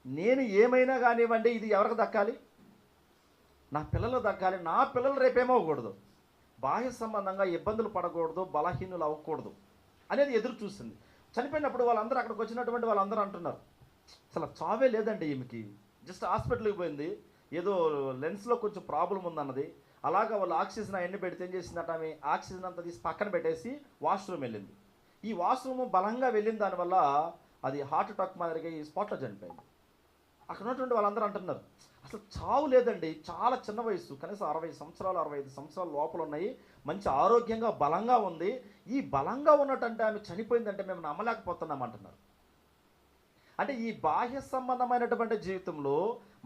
నేను ఏమైనా కానివ్వండి ఇది ఎవరికి దక్కాలి? నా పిల్లలు దక్కాలి, నా పిల్లలు రేపేమవ్వకూడదు, బాహ్య సంబంధంగా ఇబ్బందులు పడకూడదు, బలహీనులు అవ్వకూడదు అనేది ఎదురు చూస్తుంది. చనిపోయినప్పుడు వాళ్ళందరూ అక్కడికి వచ్చినటువంటి వాళ్ళందరూ అంటున్నారు, అసలు చావే లేదండి ఈమెకి, జస్ట్ హాస్పిటల్కి పోయింది, ఏదో లెన్స్లో కొంచెం ప్రాబ్లం ఉందన్నది. అలాగా వాళ్ళు ఆక్సిజన్ అవన్నీ పెడితే ఏం చేసిందట, ఆమె ఆక్సిజన్ అంతా తీసి పక్కన పెట్టేసి వాష్రూమ్ వెళ్ళింది. ఈ వాష్రూమ్ బలంగా వెళ్ళిన దానివల్ల అది హార్ట్ అటాక్ మాదిరిగా ఈ స్పాట్లో చనిపోయింది. అక్కడ ఉన్నటువంటి వాళ్ళందరూ అంటున్నారు, అసలు చావు లేదండి, చాలా చిన్న వయసు, కనీసం 60 సంవత్సరాలు 65 సంవత్సరాల లోపల ఉన్నాయి, మంచి ఆరోగ్యంగా బలంగా ఉంది, ఈ బలంగా ఉన్నట్టంటే ఆమె చనిపోయిందంటే మేము నమ్మలేకపోతున్నాం అంటున్నారు. అంటే ఈ బాహ్య సంబంధమైనటువంటి జీవితంలో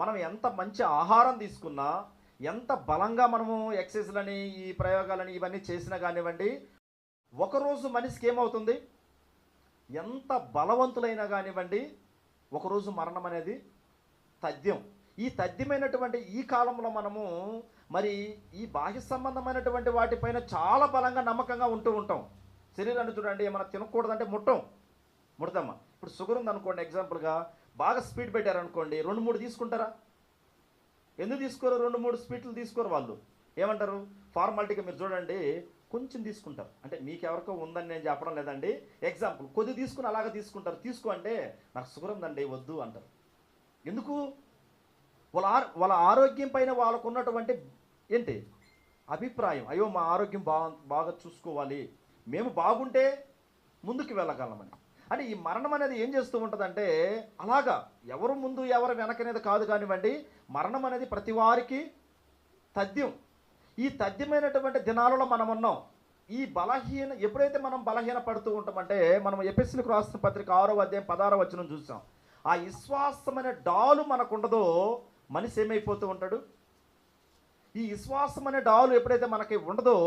మనం ఎంత మంచి ఆహారం తీసుకున్నా, ఎంత బలంగా మనము ఎక్సర్సైజ్లని ఈ ప్రయోగాలని ఇవన్నీ చేసినా కానివ్వండి, ఒకరోజు మనిషికి ఏమవుతుంది, ఎంత బలవంతులైనా కానివ్వండి ఒకరోజు మరణం అనేది తథ్యం. ఈ తథ్యమైనటువంటి ఈ కాలంలో మనము మరి ఈ బాహ్య సంబంధమైనటువంటి వాటిపైన చాలా బలంగా నమ్మకంగా ఉంటూ ఉంటాం. శరీరాన్ని చూడండి, ఏమైనా తినకూడదంటే ముడతామా. ఇప్పుడు షుగర్ ఉందనుకోండి, ఎగ్జాంపుల్గా బాగా స్పీడ్ పెట్టారనుకోండి, 2-3 తీసుకుంటారా? ఎందుకు తీసుకోరు? 2-3 స్పీడ్లు తీసుకోరు. వాళ్ళు ఏమంటారు, ఫార్మాలిటీగా మీరు చూడండి కొంచెం తీసుకుంటారు. అంటే మీకు ఎవరికో ఉందని నేను చెప్పడం లేదండి, ఎగ్జాంపుల్ కొద్ది తీసుకుని అలాగా తీసుకుంటారు. తీసుకో అంటే నాకు షుగర్ ఉందండి వద్దు అంటారు. ఎందుకు? వాళ్ళ ఆరోగ్యం పైన వాళ్ళకు ఉన్నటువంటి ఏంటి అభిప్రాయం, అయ్యో మా ఆరోగ్యం బాగా చూసుకోవాలి, మేము బాగుంటే ముందుకు వెళ్ళగలమని. అంటే ఈ మరణం అనేది ఏం చేస్తూ ఉంటుందంటే అలాగా ఎవరు ముందు ఎవరు వెనకనేది కాదు కానివ్వండి, మరణం అనేది ప్రతి వారికి తథ్యం. ఈ తథ్యమైనటువంటి దినాలలో మనం ఉన్నాం. ఈ ఎప్పుడైతే మనం బలహీన పడుతూ ఉంటామంటే మనం ఎఫెసీయులకు రాసిన పత్రిక 6వ అధ్యాయం 16వ వచనం చూసాం. ఆ విశ్వాసమైన డాలు మనకు ఉండదో మనిషి ఏమైపోతూ ఉంటాడు? ఈ విశ్వాసం అనే డాలు ఎప్పుడైతే మనకి ఉండదో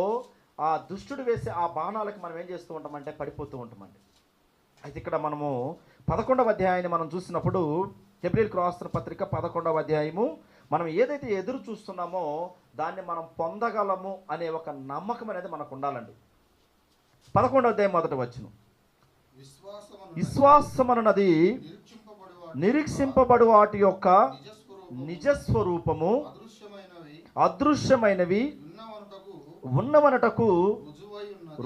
ఆ దుష్టుడు వేసే ఆ బాణాలకి మనం ఏం చేస్తూ ఉంటామంటే పడిపోతూ ఉంటామండి. అయితే ఇక్కడ మనము 11వ అధ్యాయాన్ని మనం చూసినప్పుడు హెబ్రీయులకు రాసిన పత్రిక 11వ అధ్యాయము మనం ఏదైతే ఎదురు చూస్తున్నామో దాన్ని మనం పొందగలము అనే ఒక నమ్మకం అనేది మనకు ఉండాలండి. 11వ అధ్యాయం 1వ వచనం, విశ్వాసమనున్నది నిరీక్షింపబడు వాటి యొక్క నిజస్వరూపము, అదృశ్యమైనవి ఉన్నవనటకు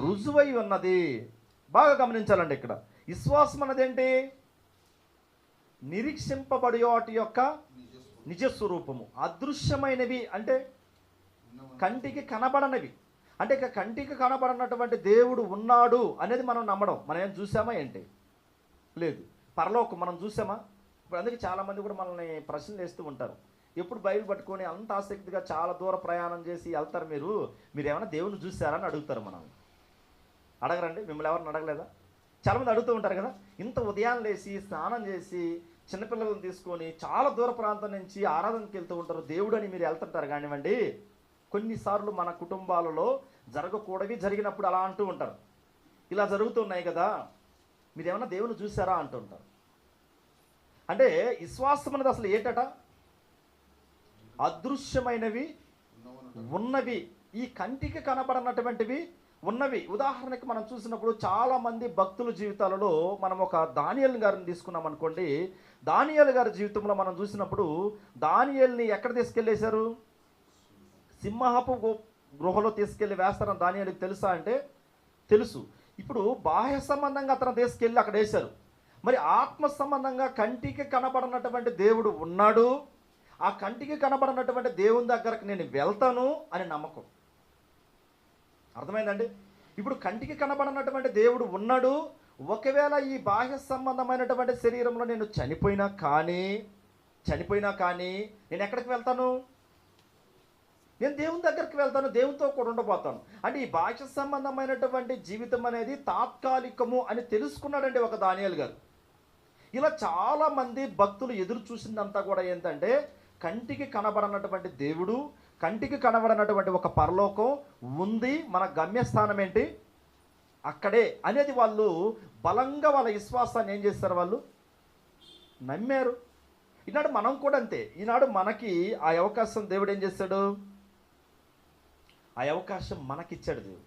రుజువై ఉన్నది. బాగా గమనించాలండి ఇక్కడ. విశ్వాసం అన్నది ఏంటి? నిరీక్షింపబడి వాటి యొక్క నిజస్వరూపము. అదృశ్యమైనవి అంటే కంటికి కనబడనవి. అంటే ఇక కంటికి కనబడినటువంటి దేవుడు ఉన్నాడు అనేది మనం నమ్మడం. మనం ఏం చూసామా ఏంటి? లేదు. పరలోకం మనం చూసామా? ఇప్పుడు అందుకే చాలామంది కూడా మనల్ని ప్రశ్నలు వేస్తూ ఉంటారు. ఎప్పుడు బైబిల్ పట్టుకొని అంత ఆసక్తిగా చాలా దూర ప్రయాణం చేసి వెళ్తారు, మీరు ఏమైనా దేవుని చూసారని అడుగుతారు. మనల్ని అడగరండి? మిమ్మల్ని ఎవరిని అడగలేదా? చాలామంది అడుగుతూ ఉంటారు కదా, ఇంత ఉదయం లేచి స్నానం చేసి చిన్నపిల్లలను తీసుకొని చాలా దూర ప్రాంతం నుంచి ఆరాధనకి వెళ్తూ ఉంటారు, దేవుడు అని మీరు వెళ్తుంటారు కానివ్వండి. కొన్నిసార్లు మన కుటుంబాలలో జరగకూడవి జరిగినప్పుడు అలా అంటూ ఉంటారు, ఇలా జరుగుతున్నాయి కదా, మీరేమన్నా దేవుని చూసారా అంటూ ఉంటారు. అంటే విశ్వాసం అనేది అసలు ఏంటట? అదృశ్యమైనవి ఉన్నవి, ఈ కంటికి కనబడనటువంటివి ఉన్నవి. ఉదాహరణకి మనం చూసినప్పుడు చాలామంది భక్తుల జీవితాలలో మనం ఒక దానియేలు గారిని తీసుకున్నాం అనుకోండి. దానియేలు గారి జీవితంలో మనం చూసినప్పుడు దానియేలుని ఎక్కడ తీసుకెళ్ళేశారు? సింహపు గృహలో తీసుకెళ్ళి వేస్తారని దానియేలుకి తెలుసా అంటే తెలుసు. ఇప్పుడు బాహ్య సంబంధంగా అతను తీసుకెళ్ళి అక్కడ వేశారు. మరి ఆత్మ సంబంధంగా కంటికి కనబడినటువంటి దేవుడు ఉన్నాడు, ఆ కంటికి కనబడినటువంటి దేవుని దగ్గరకు నేను వెళ్తాను అని నమ్మకం. అర్థమైందండి? ఇప్పుడు కంటికి కనబడినటువంటి దేవుడు ఉన్నాడు, ఒకవేళ ఈ బాహ్య సంబంధమైనటువంటి శరీరంలో నేను చనిపోయినా కానీ నేను ఎక్కడికి వెళ్తాను? నేను దేవుని దగ్గరికి వెళ్తాను, దేవునితో కూడా ఉండబోతాను. అంటే ఈ బాహ్య సంబంధమైనటువంటి జీవితం అనేది తాత్కాలికము అని తెలుసుకున్నాడండి ఒక దానియేలు గారు. ఇలా చాలామంది భక్తులు ఎదురు చూసిందంతా కూడా ఏంటంటే కంటికి కనబడనటువంటి దేవుడు, కంటికి కనబడనటువంటి ఒక పరలోకం ఉంది, మన గమ్యస్థానం ఏంటి అక్కడే అనేది వాళ్ళు బలంగా వాళ్ళ విశ్వాసాన్ని ఏం చేస్తారు? వాళ్ళు నమ్మారు. ఈనాడు మనం కూడా అంతే. ఈనాడు మనకి ఆ అవకాశం దేవుడు ఏం చేశాడు? ఆ అవకాశం మనకిచ్చాడు దేవుడు.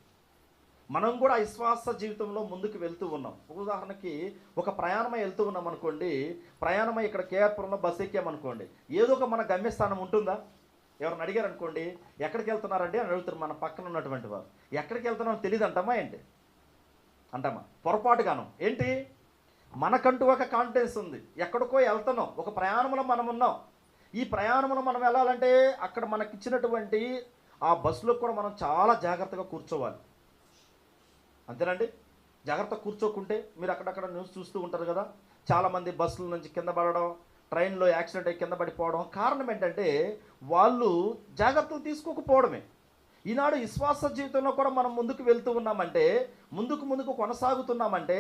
మనం కూడా విశ్వాస జీవితంలో ముందుకు వెళ్తూ ఉన్నాం. ఉదాహరణకి ఒక ప్రయాణమై వెళ్తూ ఉన్నాం అనుకోండి, ప్రయాణమై ఇక్కడ కేఆర్పురంలో బస్సు ఎక్కామనుకోండి, ఏదో ఒక మన గమ్యస్థానం ఉంటుందా? ఎవరిని అడిగారు అనుకోండి, ఎక్కడికి వెళ్తున్నారండి అని అడుగుతారు మన పక్కన ఉన్నటువంటి వారు. ఎక్కడికి వెళ్తున్నామో తెలియదు అంటామా ఏంటి? అంటామా? పొరపాటుగాను. ఏంటి? మనకంటూ ఒక కాన్ఫిడెన్స్ ఉంది, ఎక్కడికో వెళ్తున్నాం, ఒక ప్రయాణంలో మనం ఉన్నాం. ఈ ప్రయాణంలో మనం వెళ్ళాలంటే అక్కడ మనకిచ్చినటువంటి ఆ బస్సులో కూడా మనం చాలా జాగ్రత్తగా కూర్చోవాలి. అంతేనండి? జాగ్రత్తగా కూర్చోకుంటే మీరు అక్కడక్కడ న్యూస్ చూస్తూ ఉంటారు కదా, చాలామంది బస్సుల నుంచి కింద పడడం, ట్రైన్లో యాక్సిడెంట్ అయ్యి కింద పడిపోవడం. కారణం ఏంటంటే వాళ్ళు జాగ్రత్తలు తీసుకోకపోవడమే. ఈనాడు విశ్వాస జీవితంలో కూడా మనం ముందుకు వెళ్తూ ఉన్నామంటే, ముందుకు కొనసాగుతున్నామంటే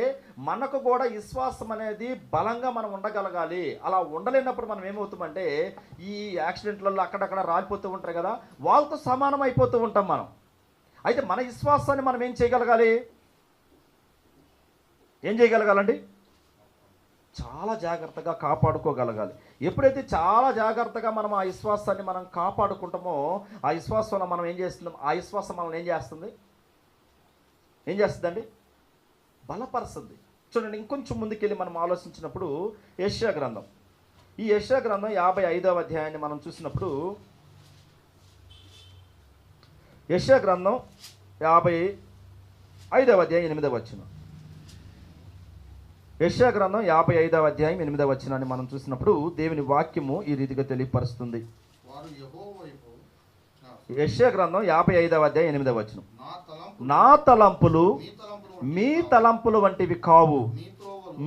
మనకు కూడా విశ్వాసం అనేది బలంగా మనం ఉండగలగాలి. అలా ఉండలేనప్పుడు మనం ఏమవుతామంటే ఈ యాక్సిడెంట్లలో అక్కడక్కడ రాలిపోతూ ఉంటారు కదా, వాళ్ళతో సమానం అయిపోతూ ఉంటాం మనం. అయితే మన విశ్వాసాన్ని మనం ఏం చేయగలగాలి? ఏం చేయగలగాలండి? చాలా జాగ్రత్తగా కాపాడుకోగలగాలి. ఎప్పుడైతే చాలా జాగ్రత్తగా మనం ఆ విశ్వాసాన్ని మనం కాపాడుకుంటామో, ఆ విశ్వాసంలో మనం ఏం చేస్తున్నాం? ఆ విశ్వాసం మనల్ని ఏం చేస్తుందండి? బలపరుస్తుంది. చూడండి, ఇంకొంచెం ముందుకెళ్ళి మనం ఆలోచించినప్పుడు యెషయా గ్రంథం, ఈ యెషయా గ్రంథం 55వ అధ్యాయాన్ని మనం చూసినప్పుడు, యెషయా గ్రంథం 55వ అధ్యాయం 8వ వచనం, యెషయా గ్రంథం 55వ అధ్యాయం 8వ వచనాన్ని మనం చూసినప్పుడు దేవుని వాక్యము ఈ రీతిగా తెలియపరుస్తుంది. యెషయా గ్రంథం 55వ అధ్యాయం 8వ వచనం, నా తలంపులు మీ తలంపులు వంటివి కావు,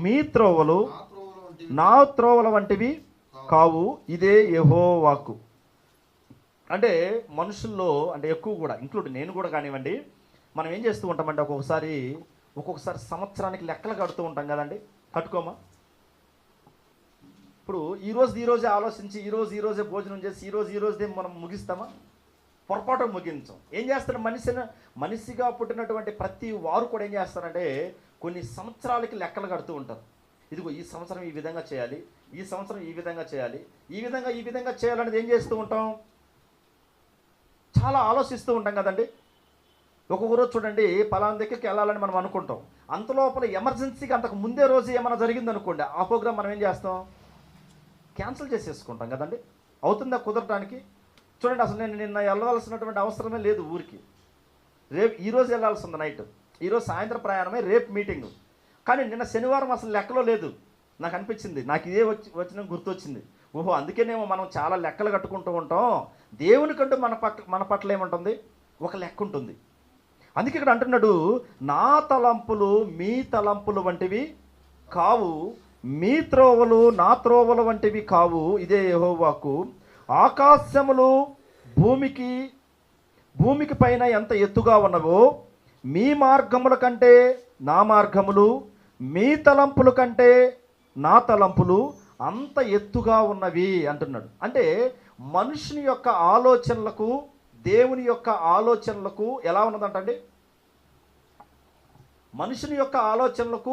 మీ త్రోవలు నా త్రోవల వంటివి కావు, ఇదే యెహోవా వాక్కు. అంటే మనుషుల్లో అంటే ఎక్కువ కూడా ఇంక్లూడ్ నేను కూడా కానివ్వండి, మనం ఏం చేస్తూ ఉంటామంటే ఒక్కొక్కసారి సంవత్సరానికి లెక్కలు కడుతూ ఉంటాం కదండి. కట్టుకోమా? ఇప్పుడు ఈరోజే ఆలోచించి ఈరోజే భోజనం చేసి ఈరోజే మనం ముగిస్తామా? పొరపాటు ముగించాం. ఏం చేస్తారు? మనిషిగా పుట్టినటువంటి ప్రతి వారు కూడా ఏం చేస్తారంటే కొన్ని సంవత్సరాలకి లెక్కలు కడుతూ ఉంటారు. ఇదిగో ఈ సంవత్సరం ఈ విధంగా చేయాలి, ఈ సంవత్సరం ఈ విధంగా చేయాలి, ఈ విధంగా చేయాలనేది ఏం చేస్తూ ఉంటాం? చాలా ఆలోచిస్తూ ఉంటాం కదండి. ఒక్కొక్క రోజు చూడండి, పలానా దగ్గరికి వెళ్ళాలని మనం అనుకుంటాం, అంతలోపల ఎమర్జెన్సీగా అంతకు ముందే రోజు ఏమైనా జరిగిందనుకోండి, ఆ ప్రోగ్రామ్ మనం ఏం చేస్తాం? క్యాన్సిల్ చేసేసుకుంటాం కదండి. అవుతుందా కుదరడానికి? చూడండి, అసలు నేను నిన్న వెళ్ళవలసినటువంటి అవసరమే లేదు ఊరికి, ఈరోజు వెళ్ళాల్సి ఉంది నైట్, ఈరోజు సాయంత్రం ప్రయాణమే, రేపు మీటింగ్. కానీ నిన్న శనివారం అసలు లెక్కలో లేదు. నాకు అనిపించింది, నాకు ఇదే వచ్చిన గుర్తొచ్చింది, ఓహో అందుకేనేమో మనం చాలా లెక్కలు కట్టుకుంటూ ఉంటాం. దేవునికంటూ మన పట్ల ఏముంటుంది? ఒక లెక్క ఉంటుంది. అందుకే ఇక్కడ అంటున్నాడు, నా తలంపులు మీ తలంపులు వంటివి కావు, మీ త్రోవలు నా త్రోవల వంటివి కావు, ఇదే యెహోవా వాక్కు. ఆకాశములు భూమికి పైన ఎంత ఎత్తుగా ఉన్నవో, మీ మార్గముల కంటే నా మార్గములు, మీ తలంపుల కంటే నా తలంపులు అంత ఎత్తుగా ఉన్నవి అంటున్నాడు. అంటే మనుషుని యొక్క ఆలోచనలకు దేవుని యొక్క ఆలోచనలకు ఎలా ఉన్నదంటండి? మనుషుని యొక్క ఆలోచనలకు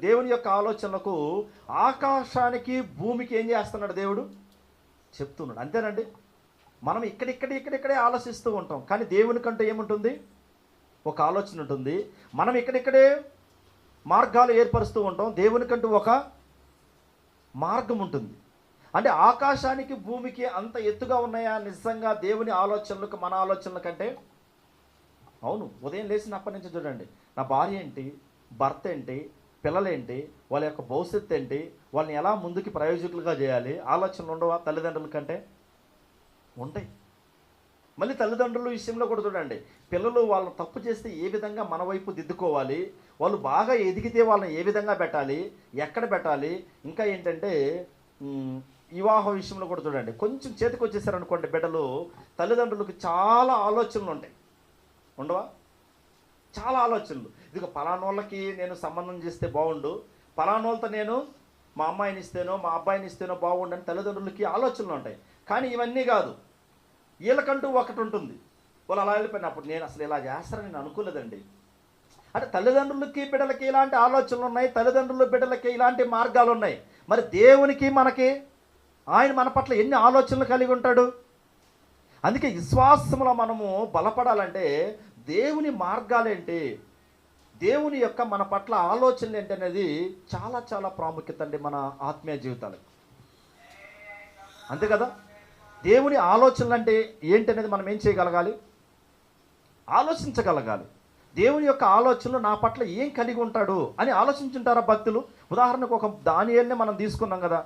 దేవుని యొక్క ఆలోచనలకు ఆకాశానికి భూమికి ఏం చేస్తున్నాడు దేవుడు చెప్తున్నాడు. అంతేనండి. మనం ఇక్కడిక్కడే ఆలోచిస్తూ ఉంటాం, కానీ దేవుని కంటే ఏముంటుంది? ఒక ఆలోచన ఉంటుంది. మనం ఇక్కడిక్కడే మార్గాలు ఏర్పరుస్తూ ఉంటాం, దేవుని కంటూ ఒక మార్గం ఉంటుంది. అంటే ఆకాశానికి భూమికి అంత ఎత్తుగా ఉన్నాయా నిజంగా దేవుని ఆలోచనలకు మన ఆలోచనల కంటే? అవును. ఉదయం లేచినప్పటి నుంచి చూడండి, నా భార్య ఏంటి, భర్త ఏంటి, పిల్లలేంటి, వాళ్ళ యొక్క భవిష్యత్తు ఏంటి, వాళ్ళని ఎలా ముందుకి ప్రయోజకులుగా చేయాలి, ఆలోచనలు ఉండవా తల్లిదండ్రుల కంటే? ఉంటాయి. మళ్ళీ తల్లిదండ్రుల విషయంలో కూడా చూడండి, పిల్లలు వాళ్ళని తప్పు చేస్తే ఏ విధంగా మన వైపు దిద్దుకోవాలి, వాళ్ళు బాగా ఎదిగితే వాళ్ళని ఏ విధంగా పెట్టాలి, ఎక్కడ పెట్టాలి, ఇంకా ఏంటంటే వివాహ విషయంలో కూడా చూడండి, కొంచెం చేతికి వచ్చేసారనుకోండి బిడ్డలు, తల్లిదండ్రులకు చాలా ఆలోచనలు ఉంటాయి. ఉండవా? చాలా ఆలోచనలు. ఇదిగో పలానోళ్ళకి నేను సంబంధం చేస్తే బాగుండు, పలానోళ్ళతో నేను మా అమ్మాయిని ఇస్తేనో మా అబ్బాయిని ఇస్తేనో బాగుండు అని తల్లిదండ్రులకి ఆలోచనలు ఉంటాయి. కానీ ఇవన్నీ కాదు, వీళ్ళకంటూ ఒకటి ఉంటుంది. వాళ్ళు అలా వెళ్ళిపోయినప్పుడు నేను అసలు ఇలా చేస్తారని నేను అనుకోలేదండి. అంటే తల్లిదండ్రులకి బిడ్డలకి ఇలాంటి ఆలోచనలు ఉన్నాయి, తల్లిదండ్రుల బిడ్డలకి ఇలాంటి మార్గాలు ఉన్నాయి. మరి దేవునికి మనకి ఆయన మన పట్ల ఎన్ని ఆలోచనలు కలిగి ఉంటాడు? అందుకే విశ్వాసంలో మనము బలపడాలంటే దేవుని మార్గాలేంటి, దేవుని యొక్క మన పట్ల ఆలోచనలు ఏంటి అనేది చాలా చాలా ప్రాముఖ్యత అండి మన ఆత్మీయ జీవితాలకు. అంతే కదా? దేవుని ఆలోచనలు అంటే ఏంటి అనేది మనం ఏం చేయగలగాలి? ఆలోచించగలగాలి. దేవుని యొక్క ఆలోచనలు నా పట్ల ఏం కలిగి ఉంటాడు అని ఆలోచించుంటారా భక్తులు? ఉదాహరణకు ఒక దానియేలునే మనం తీసుకున్నాం కదా,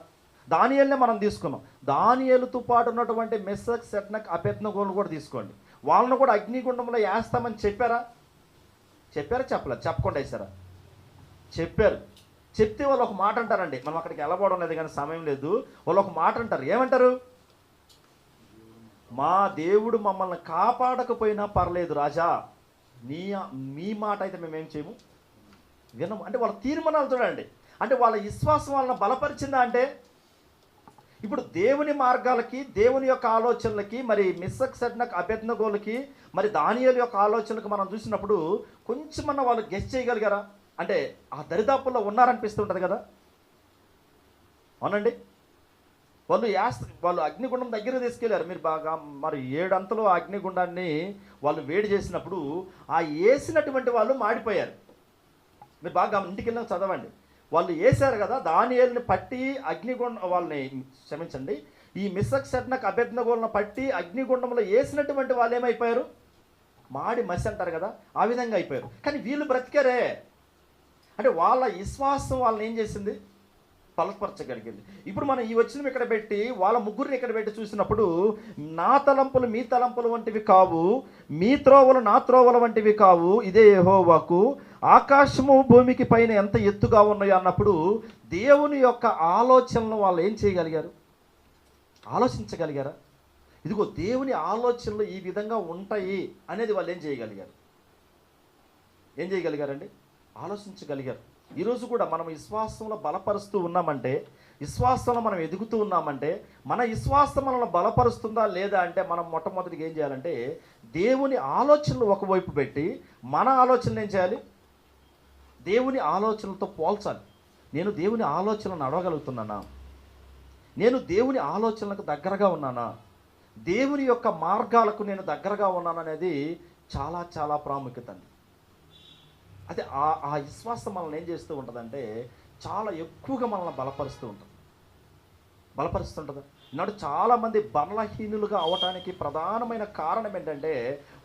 దానియేలుతో పాటు ఉన్నటువంటి మెషక్ షద్రక్ అబేద్నెగోను కూడా తీసుకోండి. వాళ్ళను కూడా అగ్నిగుండంలో వేస్తామని చెప్పారా? చెప్పలేదు? చెప్పకుండా వేసారా? చెప్పారు. చెప్తే వాళ్ళు ఒక మాట అంటారండి, మనం అక్కడికి వెళ్ళబోవడం లేదు కానీ సమయం లేదు. వాళ్ళు ఒక మాట అంటారు. ఏమంటారు? మా దేవుడు మమ్మల్ని కాపాడకపోయినా పర్లేదు రాజా, మీ మాట అయితే మేమేం చేయము, వినము. అంటే వాళ్ళ తీర్మానాలు చూడండి. అంటే వాళ్ళ విశ్వాసం వాళ్ళని బలపరిచిందా? అంటే ఇప్పుడు దేవుని మార్గాలకి, దేవుని యొక్క ఆలోచనలకి, మరి మెషక్ షద్రక్ అబేద్నెగోలకి, మరి దానియేలు యొక్క ఆలోచనలకు మనం చూసినప్పుడు కొంచెమన్నా వాళ్ళు గెస్ చేయగలిగారా? అంటే ఆ దరిదాపుల్లో ఉన్నారనిపిస్తుంటుంది కదా, అవునండి. వాళ్ళు అగ్నిగుండం దగ్గర తీసుకెళ్లారు. మీరు బాగా మరి 7 అంతలు అగ్నిగుండాన్ని వాళ్ళు వేడి చేసినప్పుడు ఆ వేసినటువంటి వాళ్ళు మాడిపోయారు. మీరు బాగా ఇంటికి వెళ్ళిన చదవండి. వాళ్ళు వేశారు కదా, దానియేలుని పట్టి వాళ్ళని క్షమించండి, ఈ మెషక్ షద్రక్ అబేద్నెగోలను పట్టి అగ్నిగుండంలో వేసినటువంటి వాళ్ళు ఏమైపోయారు? మాడి మసి అంటారు కదా, ఆ విధంగా అయిపోయారు. కానీ వీళ్ళు బ్రతికారే. అంటే వాళ్ళ విశ్వాసం వాళ్ళని ఏం చేసింది? బలపరచగలిగింది. ఇప్పుడు మనం ఈ వచ్చిన ఇక్కడ పెట్టి వాళ్ళ ముగ్గురిని ఇక్కడ పెట్టి చూసినప్పుడు, నా తలంపులు మీ తలంపులు వంటివి కావు, మీ త్రోవలు నా త్రోవల వంటివి కావు, ఇదే యెహోవాకు, ఆకాశము భూమికి పైన ఎంత ఎత్తుగా ఉన్నాయో అన్నప్పుడు దేవుని యొక్క ఆలోచనలు వాళ్ళు ఏం చేయగలిగారు? ఆలోచించగలిగారా? ఇదిగో దేవుని ఆలోచనలు ఈ విధంగా ఉంటాయి అనేది వాళ్ళు ఏం చేయగలిగారండి? ఆలోచించగలిగారు. ఈరోజు కూడా మనం విశ్వాసంలో బలపరుస్తూ ఉన్నామంటే, విశ్వాసంలో మనం ఎదుగుతూ ఉన్నామంటే, మన విశ్వాసం మనల్ని బలపరుస్తుందా లేదా అంటే మనం మొట్టమొదటిగా ఏం చేయాలంటే దేవుని ఆలోచనలు ఒకవైపు పెట్టి మన ఆలోచనలు ఏం చేయాలి? దేవుని ఆలోచనలతో పోల్చాలి. నేను దేవుని ఆలోచనలను అడగలుగుతున్నానా? నేను దేవుని ఆలోచనలకు దగ్గరగా ఉన్నానా? దేవుని యొక్క మార్గాలకు నేను దగ్గరగా ఉన్నాననేది చాలా చాలా ప్రాముఖ్యత అండి. అదే ఆ విశ్వాసం మనల్ని ఏం చేస్తూ ఉంటుందంటే చాలా ఎక్కువగా మనల్ని బలపరుస్తుంటుంది. ఈనాడు చాలామంది బలహీనులుగా అవటానికి ప్రధానమైన కారణం ఏంటంటే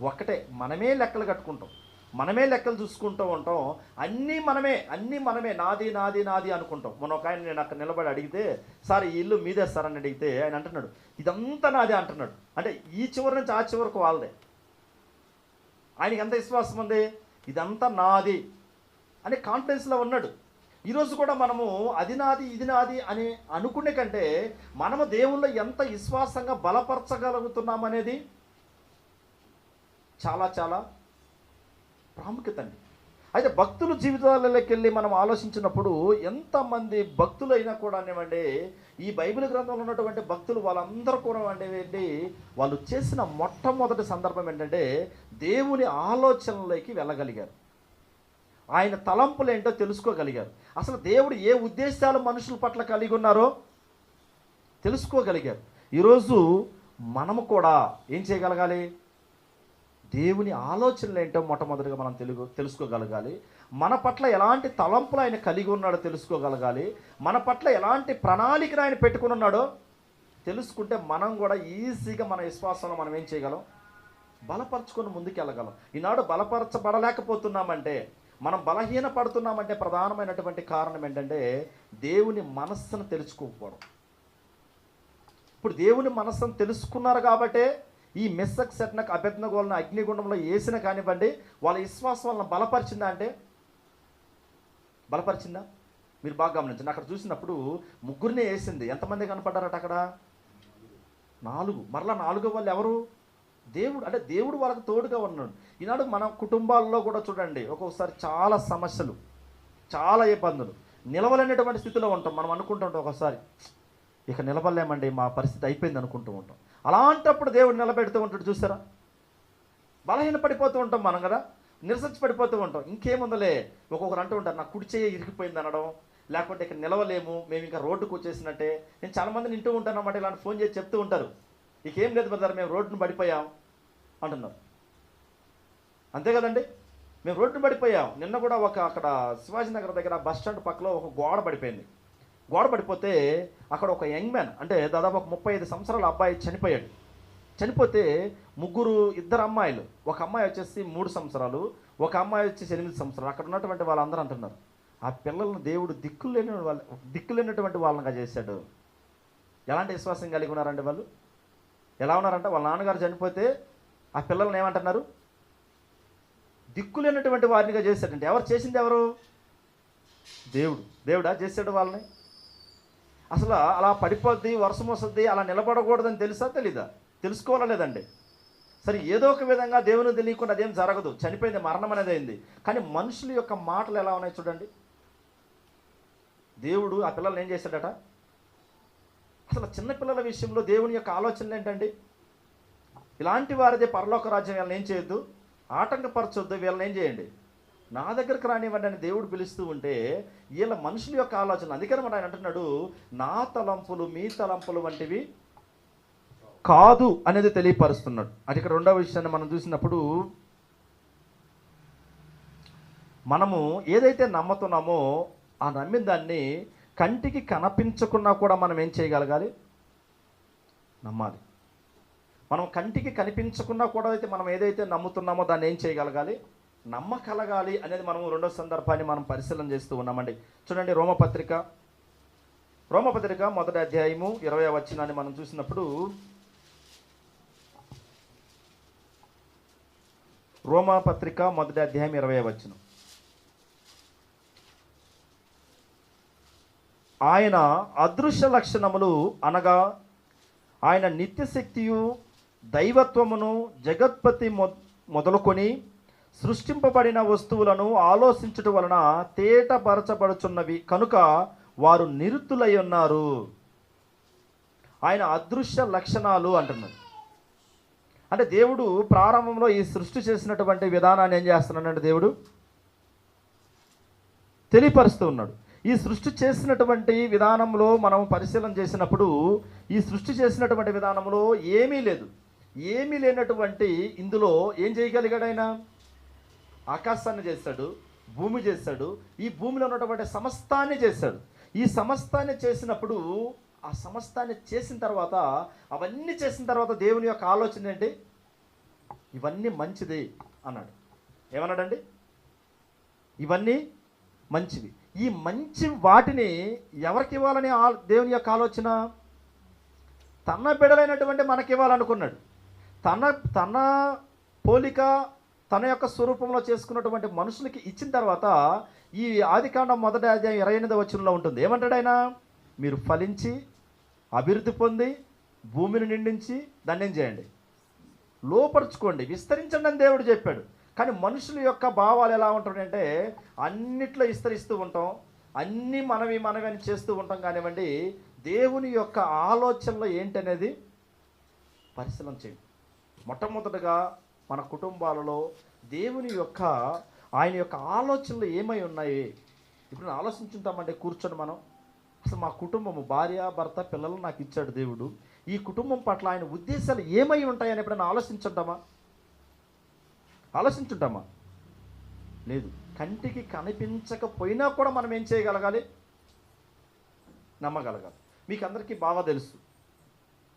ఒకటే, మనమే లెక్కలు కట్టుకుంటాం, మనమే లెక్కలు చూసుకుంటూ ఉంటాం, అన్నీ మనమే నాది నాది నాది అనుకుంటాం. మొన్న ఒక ఆయన నేను అక్కడ నిలబడి అడిగితే, సార్ ఈ ఇల్లు మీదే సార్ అని అడిగితే ఆయన అంటున్నాడు, ఇదంతా నాదే అంటున్నాడు. అంటే ఈ చివరి నుంచి ఆ చివరకు వాళ్ళదే. ఆయనకి ఎంత విశ్వాసం ఉంది? ఇదంతా నాది అనే కాన్ఫిడెన్స్లో ఉన్నాడు. ఈరోజు కూడా మనము అది నాది ఇది నాది అని అనుకునే కంటే మనము దేవుల్లో ఎంత విశ్వాసంగా బలపరచగలుగుతున్నామనేది చాలా చాలా ప్రాముఖ్యత అండి. అయితే భక్తుల జీవితాలలోకి వెళ్ళి మనం ఆలోచించినప్పుడు ఎంతమంది భక్తులైనా కూడా అనేవండి, ఈ బైబిల్ గ్రంథంలో ఉన్నటువంటి భక్తులు వాళ్ళందరూ కూడా అంటే వాళ్ళు చేసిన మొట్టమొదటి సందర్భం ఏంటంటే దేవుని ఆలోచనలోకి వెళ్ళగలిగారు. ఆయన తలంపులు ఏంటో తెలుసుకోగలిగారు. అసలు దేవుడు ఏ ఉద్దేశాలు మనుషుల పట్ల కలిగి ఉన్నారో తెలుసుకోగలిగారు. ఈరోజు మనము కూడా ఏం చేయగలగాలి? దేవుని ఆలోచనలు ఏంటో మొట్టమొదటిగా మనం తెలుసుకోగలగాలి. మన పట్ల ఎలాంటి తలంపులు ఆయన కలిగి ఉన్నాడో తెలుసుకోగలగాలి. మన పట్ల ఎలాంటి ప్రణాళికను ఆయన పెట్టుకుని ఉన్నాడో తెలుసుకుంటే మనం కూడా ఈజీగా మన విశ్వాసంలో మనం ఏం చేయగలం? బలపరుచుకొని ముందుకు వెళ్ళగలం. ఈనాడు బలపరచబడలేకపోతున్నామంటే, మనం బలహీన పడుతున్నామంటే ప్రధానమైనటువంటి కారణం ఏంటంటే దేవుని మనస్సును తెలుసుకోకపోవడం. ఇప్పుడు దేవుని మనస్సును తెలుసుకున్నారు కాబట్టే ఈ మెస్సక్ శెడ్రక్ అబేద్నెగోలను అగ్నిగుండంలో వేసిన కానివ్వండి, వాళ్ళ విశ్వాసం వలన బలపరిచిందా అంటే బలపరిచిందా? మీరు బాగా గమనించండి. అక్కడ చూసినప్పుడు ముగ్గురినే వేసింది. ఎంతమంది కనపడ్డారట అక్కడ? 4. మరలా 4వ వాళ్ళు ఎవరు? దేవుడు. అంటే దేవుడు వాళ్ళకి తోడుగా ఉన్నాడు. ఈనాడు మన కుటుంబాల్లో కూడా చూడండి, ఒక్కొక్కసారి చాలా సమస్యలు, చాలా ఇబ్బందులు, నిలవలేనటువంటి స్థితిలో ఉంటాం. మనం అనుకుంటుంటాం ఒకసారి, ఇక నిలబడలేమండి, మా పరిస్థితి అయిపోయింది అనుకుంటూ ఉంటాం. అలాంటప్పుడు దేవుడు నిలబెడుతూ ఉంటాడు. చూసారా? బలహీన పడిపోతూ ఉంటాం మనం కదా, నిరసించి పడిపోతూ ఉంటాం. ఇంకేముందలే, ఒక్కొక్కరు అంటూ ఉంటారు, నాకు కుడి చేయి ఇరిగిపోయింది అనడం, లేకపోతే ఇక నిలవలేము, మేము ఇంకా రోడ్డుకు వచ్చేసినట్టే. నేను చాలామందిని వింటూ ఉంటాను అన్నమాట, ఇలాంటి ఫోన్ చేసి చెప్తూ ఉంటారు, ఇకేం లేదు బ్రదర్, మేము రోడ్డును పడిపోయాం అంటున్నారు. అంతే కదండి, మేము రోడ్డును పడిపోయాం. నిన్న కూడా అక్కడ శివాజీనగర్ దగ్గర బస్ స్టాండ్ పక్కలో ఒక గోడ పడిపోయింది. గోడ పడిపోతే అక్కడ ఒక యంగ్ మ్యాన్, అంటే దాదాపు ఒక 35 సంవత్సరాల అబ్బాయి చనిపోయాడు. చనిపోతే ఇద్దరు అమ్మాయిలు, ఒక అమ్మాయి వచ్చేసి 3 సంవత్సరాలు, ఒక అమ్మాయి వచ్చేసి 8 సంవత్సరాలు. అక్కడ ఉన్నటువంటి వాళ్ళందరూ అంటున్నారు, ఆ పిల్లలను దేవుడు దిక్కులేనటువంటి వాళ్ళనిగా చేశాడు. ఎలాంటి విశ్వాసం కలిగి ఉన్నారండి వాళ్ళు? ఎలా ఉన్నారంటే, వాళ్ళ నాన్నగారు చనిపోతే ఆ పిల్లల్ని ఏమంటున్నారు? దిక్కులేనటువంటి వారినిగా చేశాడంటే. ఎవరు చేసింది? ఎవరు? దేవుడా చేశాడు వాళ్ళని? అసలు అలా పడిపోద్ది, వర్షం వస్తుంది, అలా నిలబడకూడదని తెలుసా తెలీదా? తెలుసుకోవాలా లేదండి? సరే, ఏదో ఒక విధంగా దేవుని తెలియకుండా అదేం జరగదు, చనిపోయింది, మరణం అనేది అయింది. కానీ మనుషుల యొక్క మాటలు ఎలా ఉన్నాయి చూడండి. దేవుడు ఆ పిల్లల్ని ఏం చేశాడట? అసలు చిన్నపిల్లల విషయంలో దేవుని యొక్క ఆలోచనలు ఏంటండి? ఇలాంటి వారిదే పరలోక రాజ్యం, వీళ్ళని ఏం చేయొద్దు, ఆటంకపరచొద్దు, వీళ్ళని ఏం చేయండి, నా దగ్గరకు రానివ్వండి అని దేవుడు పిలుస్తూ ఉంటే వీళ్ళ మనుషుల యొక్క ఆలోచన. అందుకని ఆయన అంటున్నాడు, నా తలంపులు మీ తలంపులు వంటివి కాదు అనేది తెలియపరుస్తున్నాడు. అది ఇక్కడ రెండవ విషయాన్ని మనం చూసినప్పుడు, మనము ఏదైతే నమ్ముతున్నామో ఆ నమ్మిన దాన్ని కంటికి కనిపించకున్నా కూడా మనం ఏం చేయగలగాలి? నమ్మాలి. మనం కంటికి కనిపించకున్నా కూడా అయితే మనం ఏదైతే నమ్ముతున్నామో దాన్ని ఏం చేయగలగాలి? నమ్మకలగాలి అనేది మనం రెండో సందర్భాన్ని మనం పరిశీలన చేస్తూ ఉన్నామండి. చూడండి, రోమపత్రిక 1వ అధ్యాయము 20వ వచనాన్ని మనం చూసినప్పుడు, రోమపత్రిక 1వ అధ్యాయం 20వ వచనం, ఆయన అదృశ్య లక్షణములు అనగా ఆయన నిత్యశక్తియు దైవత్వమును జగత్పతి మొదలుకొని సృష్టింపబడిన వస్తువులను ఆలోచించుట వలన తేటపరచబడుచున్నవి కనుక వారు నిరుతులై ఉన్నారు. ఆయన అదృశ్య లక్షణాలు అంటున్నాడు. అంటే దేవుడు ప్రారంభంలో ఈ సృష్టి చేసినటువంటి విధానాన్ని ఏం చేస్తున్నాడంటే దేవుడు తెలియపరుస్తూ ఉన్నాడు. ఈ సృష్టి చేసినటువంటి విధానంలో మనం పరిశీలన చేసినప్పుడు, ఈ సృష్టి చేసినటువంటి విధానంలో ఏమీ లేనటువంటి ఇందులో ఏం చేయగలిగాడు? ఆయన ఆకాశాన్ని చేశాడు, భూమి చేశాడు, ఈ భూమిలో ఉన్నటువంటి సమస్తాన్ని చేశాడు. ఈ సమస్తాన్ని చేసినప్పుడు, ఆ సమస్తాన్ని చేసిన తర్వాత, అవన్నీ చేసిన తర్వాత దేవుని యొక్క ఆలోచన ఏంటి? ఇవన్నీ మంచిది అన్నాడు. ఏమన్నాడండి? ఇవన్నీ మంచివి. ఈ మంచి వాటిని ఎవరికి ఇవ్వాలని దేవుని యొక్క ఆలోచన? తన బిడ్డలైనటువంటి మనకి ఇవ్వాలనుకున్నాడు. తన పోలిక, తన యొక్క స్వరూపంలో చేసుకున్నటువంటి మనుషులకి ఇచ్చిన తర్వాత, ఈ ఆదికాండం 1వ అధ్యాయం 28వ వచనంలో ఉంటుంది. ఏమంటాడు ఆయన? మీరు ఫలించి అభివృద్ధి పొంది భూమిని నిండించి దాన్ని ఏం చేయండి? లోపరుచుకోండి, విస్తరించండి అని దేవుడు చెప్పాడు. కానీ మనుషుల యొక్క భావాలు ఎలా ఉంటుందంటే అన్నిట్లో విస్తరిస్తూ ఉంటాం, అన్నీ మనవి అని చేస్తూ ఉంటాం. కానివ్వండి, దేవుని యొక్క ఆలోచనలు ఏంటనేది పరిశీలన చేయండి. మొట్టమొదటిగా మన కుటుంబాలలో దేవుని యొక్క ఆయన యొక్క ఆలోచనలు ఏమై ఉన్నాయి ఇప్పుడు ఆలోచించుంటామంటే కూర్చొని మనం అసలు మా కుటుంబము, భార్య భర్త పిల్లలు నాకు ఇచ్చాడు దేవుడు, ఈ కుటుంబం పట్ల ఆయన ఉద్దేశాలు ఏమై ఉంటాయని ఎప్పుడైనా ఆలోచించుంటామా? లేదు. కంటికి కనిపించకపోయినా కూడా మనం ఏం చేయగలగాలి? నమ్మగలగాలి. మీకు అందరికీ బాగా తెలుసు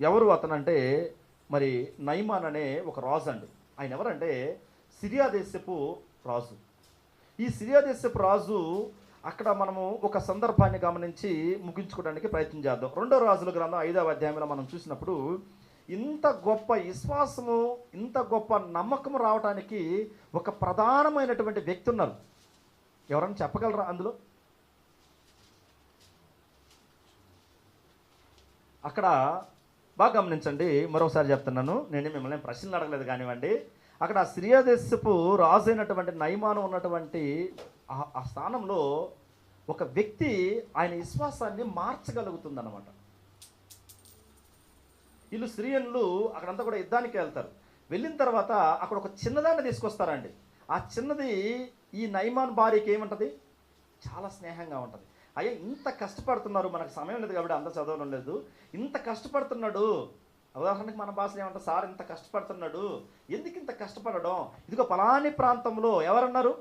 ఎవరు అతనంటే, మరి నయమాన్ అనే ఒక రాజు అండి. ఆయన ఎవరంటే సిరియా దేశపు రాజు. ఈ సిరియా దేశపు రాజు అక్కడ మనము ఒక సందర్భాన్ని గమనించి ముగించుకోవడానికి ప్రయత్నం చేద్దాం. 2వ రాజుల గ్రంథం 5వ అధ్యాయంలో మనం చూసినప్పుడు ఇంత గొప్ప విశ్వాసము, ఇంత గొప్ప నమ్మకం రావడానికి ఒక ప్రధానమైనటువంటి వ్యక్తి ఉన్నారు. ఎవరన్నా చెప్పగలరా అందులో? అక్కడ బాగా గమనించండి, మరోసారి చెప్తున్నాను, నేను మిమ్మల్ని ప్రశ్నలు అడగలేదు కానివ్వండి. అక్కడ సిరియా దేశపు రాజు అయినటువంటి నయమాను ఉన్నటువంటి ఆ స్థానంలో ఒక వ్యక్తి ఆయన విశ్వాసాన్ని మార్చగలుగుతుందన్నమాట. వీళ్ళు సిరియన్లు అక్కడంతా కూడా యుద్ధానికి వెళ్తారు. వెళ్ళిన తర్వాత అక్కడ ఒక చిన్నదాన్ని తీసుకొస్తారండి. ఆ చిన్నది ఈ నయమాన్ భార్యకి ఏముంటుంది? చాలా స్నేహంగా ఉంటుంది. అయ్యా ఇంత కష్టపడుతున్నారు, మనకు సమయం లేదు కాబట్టి అంత చదవడం లేదు, ఇంత కష్టపడుతున్నాడు. ఉదాహరణకి మన భాషలో ఏమంటారు? సార్ ఇంత కష్టపడుతున్నాడు, ఎందుకు ఇంత కష్టపడడం? ఇదిగో పలాని ప్రాంతంలో ఎవరన్నారు?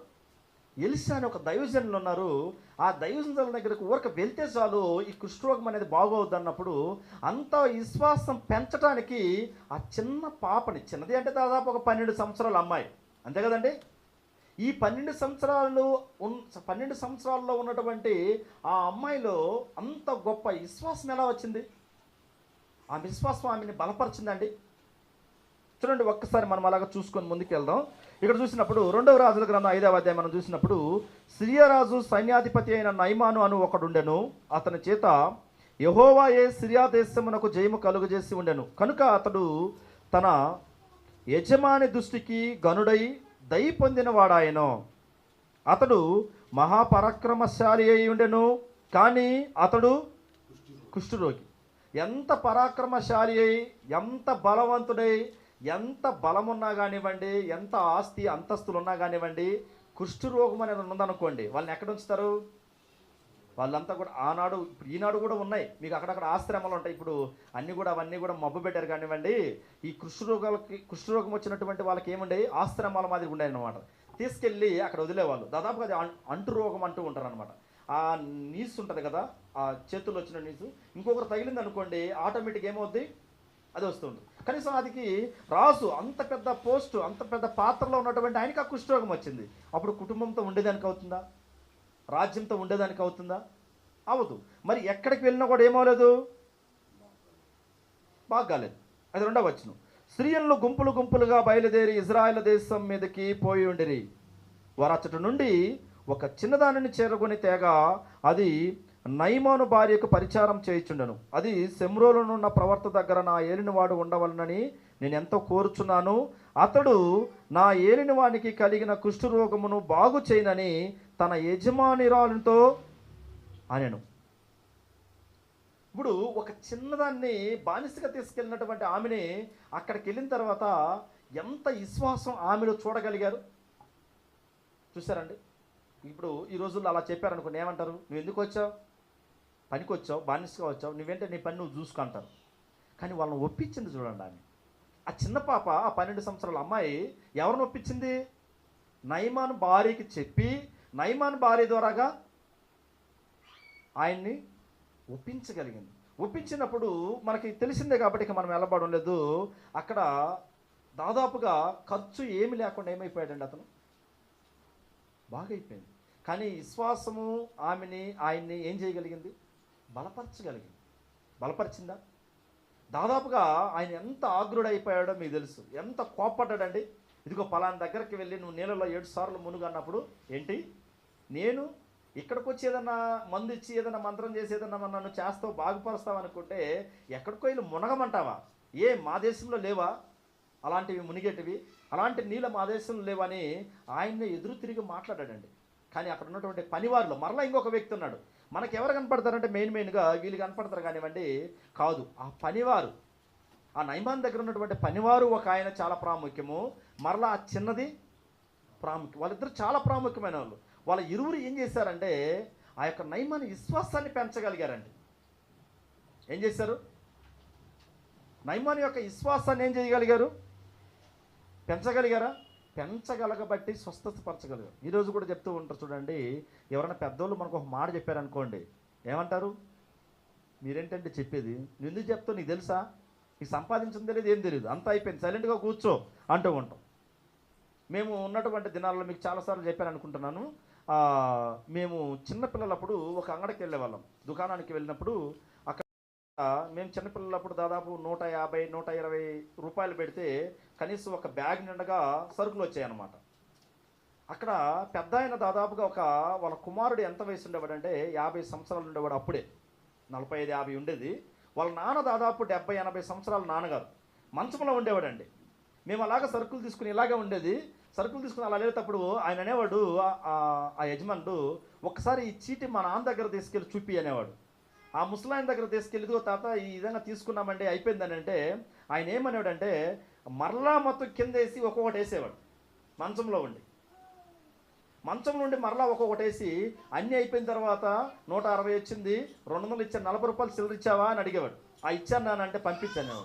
ఎలిషా అని ఒక దైవజనులు ఉన్నారు. ఆ దైవజనుల దగ్గరకు ఊరక వెళ్తే చాలు ఈ కుష్ఠరోగం అనేది బాగోవద్దు అన్నప్పుడు అంత విశ్వాసం పెంచడానికి ఆ చిన్న పాపని, చిన్నది అంటే దాదాపు ఒక 12 సంవత్సరాల అమ్మాయి, అంతే కదండి. ఈ 12 సంవత్సరాల్లో ఉన్నటువంటి ఆ అమ్మాయిలో అంత గొప్ప విశ్వాసం ఎలా వచ్చింది? ఆ విశ్వాసం ఆమెని బలపరిచిందండి. చూడండి, ఒక్కసారి మనం అలాగా చూసుకొని ముందుకు వెళ్దాం. ఇక్కడ చూసినప్పుడు 2వ రాజుల గ్రంథం 5వ అధ్యాయం మనం చూసినప్పుడు సిరియా రాజు సైన్యాధిపతి అయిన నయమాను అను ఒకడుండెను. అతని చేత యెహోవాయే సిరియా దేశమునకు జయము కలుగజేసి ఉండెను. కనుక అతడు తన యజమాని దృష్టికి గనుడై దయ పొందిన వాడాయను. అతడు మహాపరాక్రమశాలి అయి ఉండెను, కానీ అతడు కుష్ఠరోగి. ఎంత పరాక్రమశాలి అయి, ఎంత బలవంతుడై, ఎంత బలమున్నా కానివ్వండి, ఎంత ఆస్తి అంతస్తులు ఉన్నా కానివ్వండి, కుష్ఠరోగం అనేది ఉందనుకోండి, వాళ్ళని ఎక్కడ ఉంచుతారు? వాళ్ళంతా కూడా ఆనాడు, ఇప్పుడు ఈనాడు కూడా ఉన్నాయి మీకు అక్కడక్కడ ఆశ్రమాలు ఉంటాయి. ఇప్పుడు అవన్నీ కూడా మబ్బు పెట్టారు కానివ్వండి. ఈ కుష్ఠరోగం వచ్చినటువంటి వాళ్ళకి ఏముండే? ఆశ్రమాల మాదిరి ఉండేవి అనమాట. తీసుకెళ్ళి అక్కడ వదిలేవాళ్ళు. దాదాపుగా అది అంటు రోగం అంటూ ఉంటారు అనమాట. ఆ నీసు ఉంటుంది కదా, ఆ చేతుల్లో వచ్చిన నీసు ఇంకొకరు తగిలింది అనుకోండి, ఆటోమేటిక్ ఏమవుద్ది? అది వస్తుంది. కనీసం అదికి రాజు అంత పెద్ద పోస్టు, అంత పెద్ద పాత్రలో ఉన్నటువంటి ఆయనకి ఆ కుష్ఠరోగం వచ్చింది. అప్పుడు కుటుంబంతో ఉండేదానికి అవుతుందా? రాజ్యంతో ఉండేదానికి అవుతుందా? అవదు. మరి ఎక్కడికి వెళ్ళినా కూడా ఏమవలేదు, బాగాలేదు. అది 2వ వచనం. స్త్రీలను గుంపులుగా బయలుదేరి ఇజ్రాయెల్ దేశం మీదకి పోయి ఉండిరి. వారు అచ్చటి నుండి ఒక చిన్నదానిని చేరుకొని తేగా అది నయమాను భార్యకు పరిచారం చేయుచుండెను. అది శమ్రోనున్న ప్రవర్త దగ్గర నా ఏలినవాడు ఉండవలనని నేను ఎంతో కోరుచున్నాను. అతడు నా ఏలినవానికి కలిగిన కుష్ఠరోగమును బాగు చేయనని తన యజమానిరాలతో అనెను. ఇప్పుడు ఒక చిన్నదాన్ని బానిసగా తీసుకెళ్ళినటువంటి ఆమెని అక్కడికి వెళ్ళిన తర్వాత ఎంత విశ్వాసం ఆమెలో చూడగలిగారు చూసారండి. ఇప్పుడు ఈ రోజుల్లో అలా చెప్పారనుకోండి, ఏమంటారు? నువ్వు ఎందుకు వచ్చావు? పనికి వచ్చావు, బానిసగా వచ్చావు, నువ్వేంటే నీ పని నువ్వు చూసుకుంటారు. కానీ వాళ్ళని ఒప్పించింది చూడండి ఆమె. ఆ చిన్న పాప, ఆ 12 సంవత్సరాల అమ్మాయి ఎవరిని ఒప్పించింది? నయమాను భార్యకి చెప్పి, నయమాను భార్య ద్వారాగా ఆయన్ని ఒప్పించగలిగింది. ఒప్పించినప్పుడు మనకి తెలిసిందే కాబట్టి ఇక మనం వెళ్ళబడడం లేదు. అక్కడ దాదాపుగా ఖర్చు ఏమి లేకుండా ఏమైపోయాడండి అతను? బాగా అయిపోయింది. కానీ విశ్వాసము ఆయన్ని ఏం చేయగలిగింది? బలపరచగలిగింది. బలపరిచిందా? దాదాపుగా ఆయన ఎంత ఆగ్రుడైపోయాడో మీకు తెలుసు. ఎంత కోప్పడ్డాడండి. ఇదిగో పలానా దగ్గరికి వెళ్ళి నువ్వు నీళ్ళలో 7 సార్లు మునుగు అన్నప్పుడు, ఏంటి నేను ఇక్కడికి వచ్చి ఏదన్నా మందు ఇచ్చి ఏదైనా మంత్రం చేసి ఏదన్నా నన్ను చేస్తావు, బాగుపరుస్తావు అనుకుంటే ఎక్కడికో వెళ్ళి మునగమంటావా? మా దేశంలో లేవా? అలాంటివి మునిగేటివి, అలాంటి నీళ్ళ మా దేశంలో లేవని ఆయన్ని ఎదురు తిరిగి మాట్లాడాడండి. కానీ అక్కడ ఉన్నటువంటి పనివారిలో మరలా ఇంకొక వ్యక్తి ఉన్నాడు. మనకి ఎవరు కనపడతారంటే మెయిన్గా వీళ్ళు కనపడతారు కానివ్వండి, కాదు, ఆ పనివారు, ఆ నయమాన్ దగ్గర ఉన్నటువంటి పనివారు ఒక ఆయన చాలా ప్రాముఖ్యము, మరలా ఆ చిన్నది ప్రాముఖ్యం. వాళ్ళిద్దరు చాలా ప్రాముఖ్యమైన వాళ్ళు. వాళ్ళ ఇరువురు ఏం చేశారంటే ఆ యొక్క నయమాన్ విశ్వాసాన్ని పెంచగలిగారండి. ఏం చేశారు? నయమాన్ యొక్క విశ్వాసాన్ని ఏం చేయగలిగారు? పెంచగలిగారా? పెంచగలగబట్టి స్వస్థతపరచగలిగారు. ఈరోజు కూడా చెప్తూ ఉంటారు చూడండి, ఎవరైనా పెద్దోళ్ళు మనకు ఒక మాట చెప్పారనుకోండి, ఏమంటారు? మీరేంటంటే చెప్పేది, నువ్వు ఎందుకు చెప్తావు, నీకు తెలుసా, నీకు సంపాదించింది తెలియదు, ఏం తెలియదు, అంతా అయిపోయింది, సైలెంట్గా కూర్చో అంటూ ఉంటాం. మేము ఉన్నటువంటి దినాల్లో మీకు చాలాసార్లు చెప్పాను అనుకుంటున్నాను. మేము చిన్నపిల్లలప్పుడు ఒక అంగడికి వెళ్ళేవాళ్ళం, దుకాణానికి వెళ్ళినప్పుడు అక్కడ మేము చిన్నపిల్లలప్పుడు దాదాపు 150, 120 రూపాయలు పెడితే కనీసం ఒక బ్యాగ్ నిండగా సరుకులు వచ్చాయన్నమాట. అక్కడ పెద్ద ఆయన దాదాపుగా వాళ్ళ కుమారుడు ఎంత వయసు ఉండేవాడంటే 50 సంవత్సరాలు ఉండేవాడు. అప్పుడే 45, 50 ఉండేది. వాళ్ళ నాన్న దాదాపు 70, 80 సంవత్సరాల నాన్నగారు మంచంలో ఉండేవాడండి. మేము అలాగ సరుకులు తీసుకుని ఇలాగే ఉండేది. సరుకులు తీసుకుని అలా వెళ్ళేటప్పుడు ఆయన అనేవాడు, ఆ యజమానుడు, ఒక్కసారి ఈ చీటి మా నాన్న దగ్గర తీసుకెళ్ళి చూపి అనేవాడు. ఆ ముసలాయన దగ్గర తీసుకెళ్ళి, తాత ఈ విధంగా తీసుకున్నామండి, అయిపోయిందని అంటే ఆయన ఏమనేవాడంటే మరలా మొత్తం కింద వేసి ఒక్కొక్కటి వేసేవాడు. మంచంలో ఉండి మరలా ఒక్కొక్కటి వేసి అన్నీ అయిపోయిన తర్వాత 160 వచ్చింది, 200 ఇచ్చాను, 40 రూపాయలు చిల్లర ఇచ్చావా అని అడిగేవాడు. ఇచ్చాను నాన్న అంటే పంపించాను.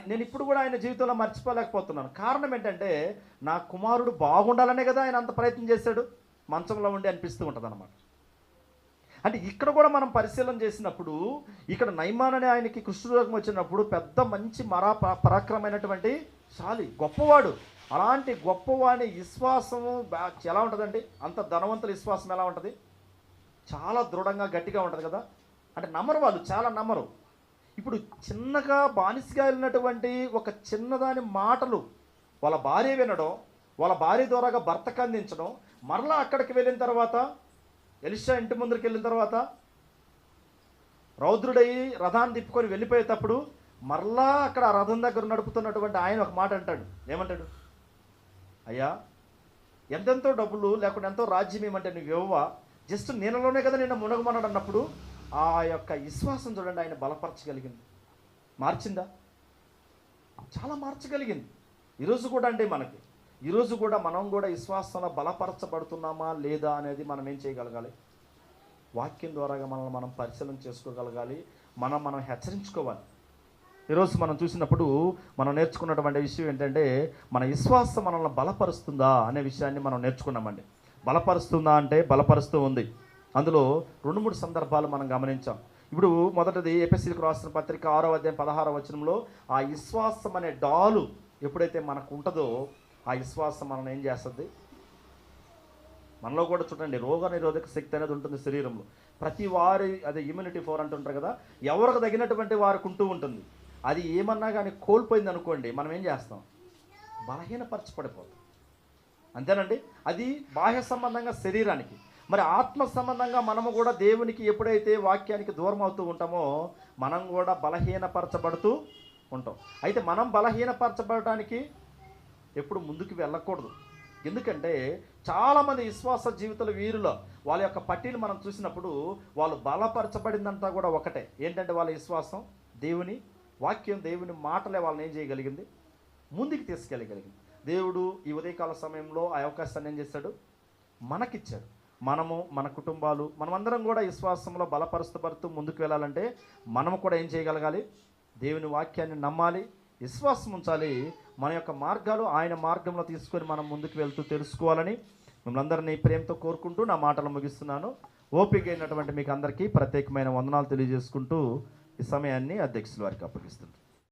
నేను ఇప్పుడు కూడా ఆయన జీవితంలో మర్చిపోలేకపోతున్నాను. కారణం ఏంటంటే నా కుమారుడు బాగుండాలనే కదా ఆయన అంత ప్రయత్నం చేశాడు. మంచంలో ఉండి అనిపిస్తూ ఉంటుంది అన్నమాట. అంటే ఇక్కడ కూడా మనం పరిశీలన చేసినప్పుడు ఇక్కడ నయమాన్ అనే ఆయనకి కుష్ఠరోగం వచ్చినప్పుడు పెద్ద మంచి పరాక్రమైనటువంటి శాలి, గొప్పవాడు. అలాంటి గొప్పవాడి విశ్వాసము ఎలా ఉంటుందండి? అంత ధనవంతుల విశ్వాసం ఎలా ఉంటుంది? చాలా దృఢంగా గట్టిగా ఉంటుంది కదా. అంటే నమ్మరు, వాళ్ళు చాలా నమ్మరు. ఇప్పుడు చిన్నగా బానిసగా వెళ్ళినటువంటి ఒక చిన్నదాని మాటలు వాళ్ళ భార్య వినడం, వాళ్ళ భార్య ద్వారాగా భర్తకు అందించడం, మరలా అక్కడికి వెళ్ళిన తర్వాత ఎలీషా ఇంటి ముందరికి వెళ్ళిన తర్వాత రౌద్రుడై రథాన్ని తిప్పుకొని వెళ్ళిపోయేటప్పుడు మరలా అక్కడ ఆ రథం దగ్గర నడుపుతున్నటువంటి ఆయన ఒక మాట అంటాడు. ఏమంటాడు? అయ్యా, ఎంతెంతో డబ్బులు లేకుండా ఎంతో రాజ్యం ఏమంటే నువ్వు ఇవ్వవా, జస్ట్ నీళ్ళలోనే కదా నిన్న మునగమన్నాడు అన్నప్పుడు ఆ యొక్క విశ్వాసం చూడండి ఆయన బలపరచగలిగింది. మార్చిందా? చాలా మార్చగలిగింది. ఈరోజు కూడా అంటే ఈరోజు కూడా మనం కూడా విశ్వాసంలో బలపరచబడుతున్నామా లేదా అనేది మనం ఏం చేయగలగాలి? వాక్యం ద్వారాగా మనల్ని మనం పరిశీలన చేసుకోగలగాలి, మనం హెచ్చరించుకోవాలి. ఈరోజు మనం చూసినప్పుడు మనం నేర్చుకున్నటువంటి విషయం ఏంటంటే మన విశ్వాసం మనల్ని బలపరుస్తుందా అనే విషయాన్ని మనం నేర్చుకున్నామండి. బలపరుస్తుందా అంటే బలపరుస్తూ ఉంది. అందులో 2-3 సందర్భాలు మనం గమనించాం. ఇప్పుడు మొదటిది ఎఫెసీయులకు రాసిన పత్రిక 6వ అధ్యాయం 16వ వచనంలో ఆ విశ్వాసం అనే డాలు ఎప్పుడైతే మనకు ఉంటుందో ఆ విశ్వాసం మనల్ని ఏం చేస్తుంది? మనలో కూడా చూడండి రోగ నిరోధక శక్తి అనేది ఉంటుంది శరీరంలో. ప్రతి వారి అదే ఇమ్యూనిటీ 4 అంటుంటారు కదా, ఎవరికి తగినటువంటి వారికి ఉంటూ ఉంటుంది. అది ఏమన్నా కానీ కోల్పోయింది అనుకోండి, మనం ఏం చేస్తాం? బలహీనపరచబడిపోతాం. అంతేనండి. అది బాహ్య సంబంధంగా శరీరానికి. మరి ఆత్మ సంబంధంగా మనము కూడా దేవునికి ఎప్పుడైతే వాక్యానికి దూరం అవుతూ ఉంటామో మనం కూడా బలహీనపరచబడుతూ ఉంటాం. అయితే మనం బలహీనపరచబడటానికి ఎప్పుడు ముందుకు వెళ్ళకూడదు. ఎందుకంటే చాలామంది విశ్వాస జీవితాల వీరులో వాళ్ళ యొక్క పట్టీలు మనం చూసినప్పుడు వాళ్ళు బలపరచబడిందంతా కూడా ఒకటే. ఏంటంటే వాళ్ళ విశ్వాసం దేవుని వాక్యం, దేవుని మాటలే వాళ్ళని ఏం చేయగలిగింది? ముందుకు తీసుకెళ్ళగలిగింది. దేవుడు ఈ ఉదయకాల సమయంలో ఆ అవకాశాన్ని ఏం చేశాడు? మనకిచ్చాడు. మనము, మన కుటుంబాలు, మనమందరం కూడా విశ్వాసంలో బలపరుస్తూ ముందుకు వెళ్ళాలంటే మనము కూడా ఏం చేయగలగాలి? దేవుని వాక్యాన్ని నమ్మాలి, విశ్వాసం ఉంచాలి. మన యొక్క మార్గాలు ఆయన మార్గంలో తీసుకొని మనం ముందుకు వెళ్తూ తెలుసుకోవాలని మిమ్మల్ని అందరినీ ప్రేమతో కోరుకుంటూ నా మాటలు ముగిస్తున్నాను. ఓపిక అయినటువంటి మీకు అందరికీ ప్రత్యేకమైన వందనాలు తెలియజేసుకుంటూ ఈ సమయాన్ని అధ్యక్షుల వారికి అప్పగిస్తున్నాను.